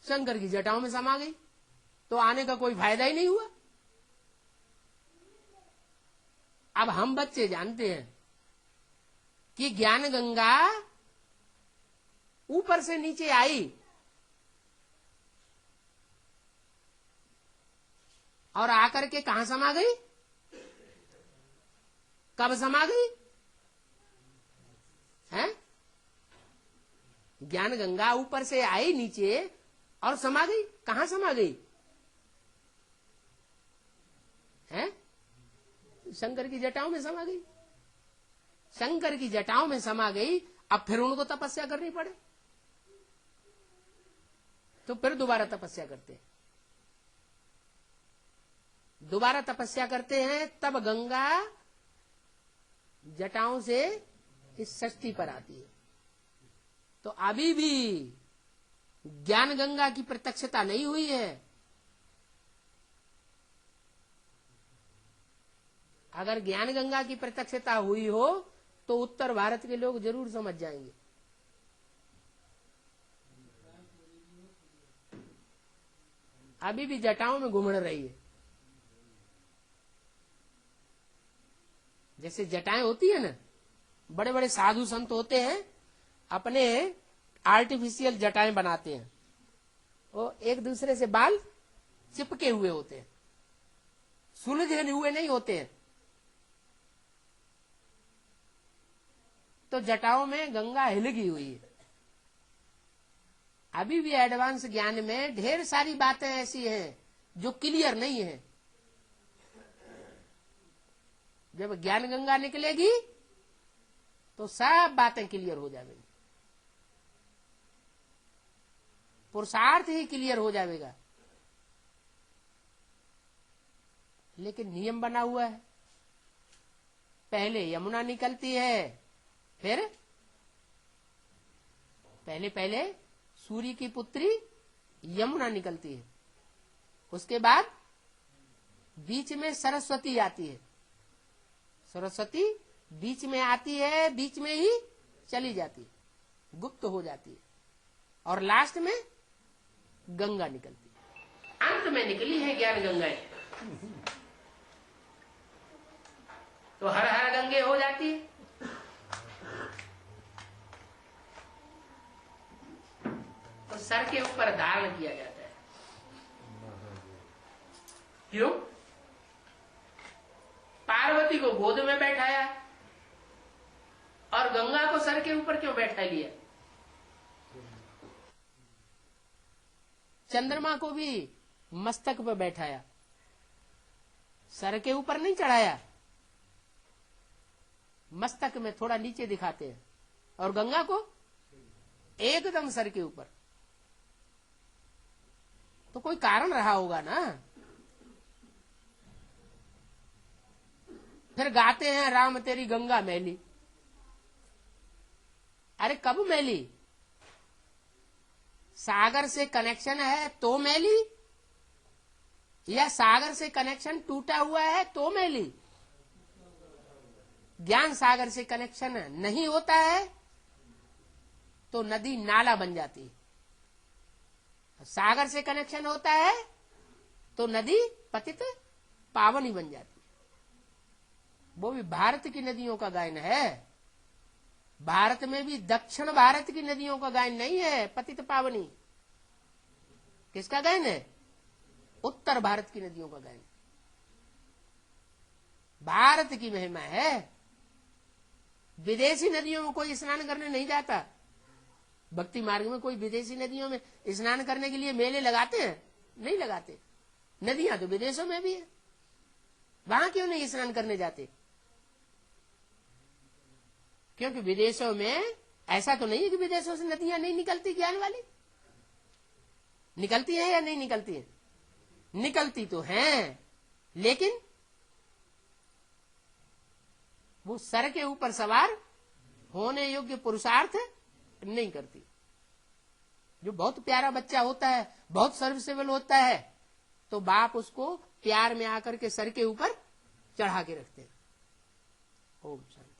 शंकर की जटाओं में समा गई। तो आने का कोई फायदा ही नहीं हुआ। अब हम बच्चे जानते हैं कि ज्ञान गंगा ऊपर से नीचे आई और आकर के कहां समा गई? कब समा गई? हैं? ज्ञान गंगा ऊपर से आई नीचे और समा गई। कहां समा गई? हैं? शंकर की जटाओं में समा गई। शंकर की जटाओं में समा गई। अब फिर उनको तपस्या करनी पड़े तो फिर दोबारा तपस्या करते हैं। दोबारा तपस्या करते हैं तब गंगा जटाओं से इस सृष्टि पर आती है। तो अभी भी ज्ञान गंगा की प्रत्यक्षता नहीं हुई है। अगर ज्ञान गंगा की प्रत्यक्षता हुई हो तो उत्तर भारत के लोग जरूर समझ जाएंगे। अभी भी जटाओं में घुमड़ रही है। जैसे जटाएं होती है ना, बड़े बड़े साधु संत होते हैं अपने आर्टिफिशियल जटाएं बनाते हैं। वो एक दूसरे से बाल चिपके हुए होते हैं, सुलझे हुए नहीं होते हैं। तो जटाओं में गंगा हिलगी हुई है। अभी भी एडवांस ज्ञान में ढेर सारी बातें ऐसी हैं जो क्लियर नहीं है। जब ज्ञान गंगा निकलेगी तो सब बातें क्लियर हो जाएंगी, पुरुषार्थ ही क्लियर हो जाएगा। लेकिन नियम बना हुआ है, पहले यमुना निकलती है, फिर पहले सूर्य की पुत्री यमुना निकलती है, उसके बाद बीच में सरस्वती आती है, सरस्वती बीच में आती है, बीच में ही चली जाती है, गुप्त हो जाती है, और लास्ट में गंगा निकलती है। अंत में निकली है ज्ञान गंगाएं, तो हर हर गंगे हो जाती है। तो सर के ऊपर धारण किया जाता है, क्यों? पार्वती को गोद में बैठाया और गंगा को सर के ऊपर क्यों बैठा लिया? चंद्रमा को भी मस्तक पर बैठाया, सर के ऊपर नहीं चढ़ाया, मस्तक में थोड़ा नीचे दिखाते हैं, और गंगा को एकदम सर के ऊपर। तो कोई कारण रहा होगा ना। फिर गाते हैं राम तेरी गंगा मैली। अरे कब मैली? सागर से कनेक्शन है तो मैली, या सागर से कनेक्शन टूटा हुआ है तो मैली? ज्ञान सागर से कनेक्शन नहीं होता है तो नदी नाला बन जाती है, सागर से कनेक्शन होता है तो नदी पतित पावनी बन जाती है। वो भी भारत की नदियों का गायन है, भारत में भी दक्षिण भारत की नदियों का गायन नहीं है पतित पावनी। किसका गायन है? उत्तर भारत की नदियों का गायन। भारत की महिमा है। विदेशी नदियों में कोई स्नान करने नहीं जाता। भक्ति मार्ग में कोई विदेशी नदियों में स्नान करने के लिए मेले लगाते हैं? नहीं लगाते। नदियां तो विदेशों में भी है, वहां क्यों नहीं स्नान करने जाते? क्योंकि विदेशों में ऐसा तो नहीं है कि विदेशों से नदियां नहीं निकलती ज्ञान वाली। निकलती है या नहीं निकलती है? निकलती तो हैं, लेकिन वो सर के ऊपर सवार होने योग्य पुरुषार्थ नहीं करती। जो बहुत प्यारा बच्चा होता है, बहुत सर्विसेबल होता है, तो बाप उसको प्यार में आकर के सर के ऊपर चढ़ा के रखते हैं। ओम शांति।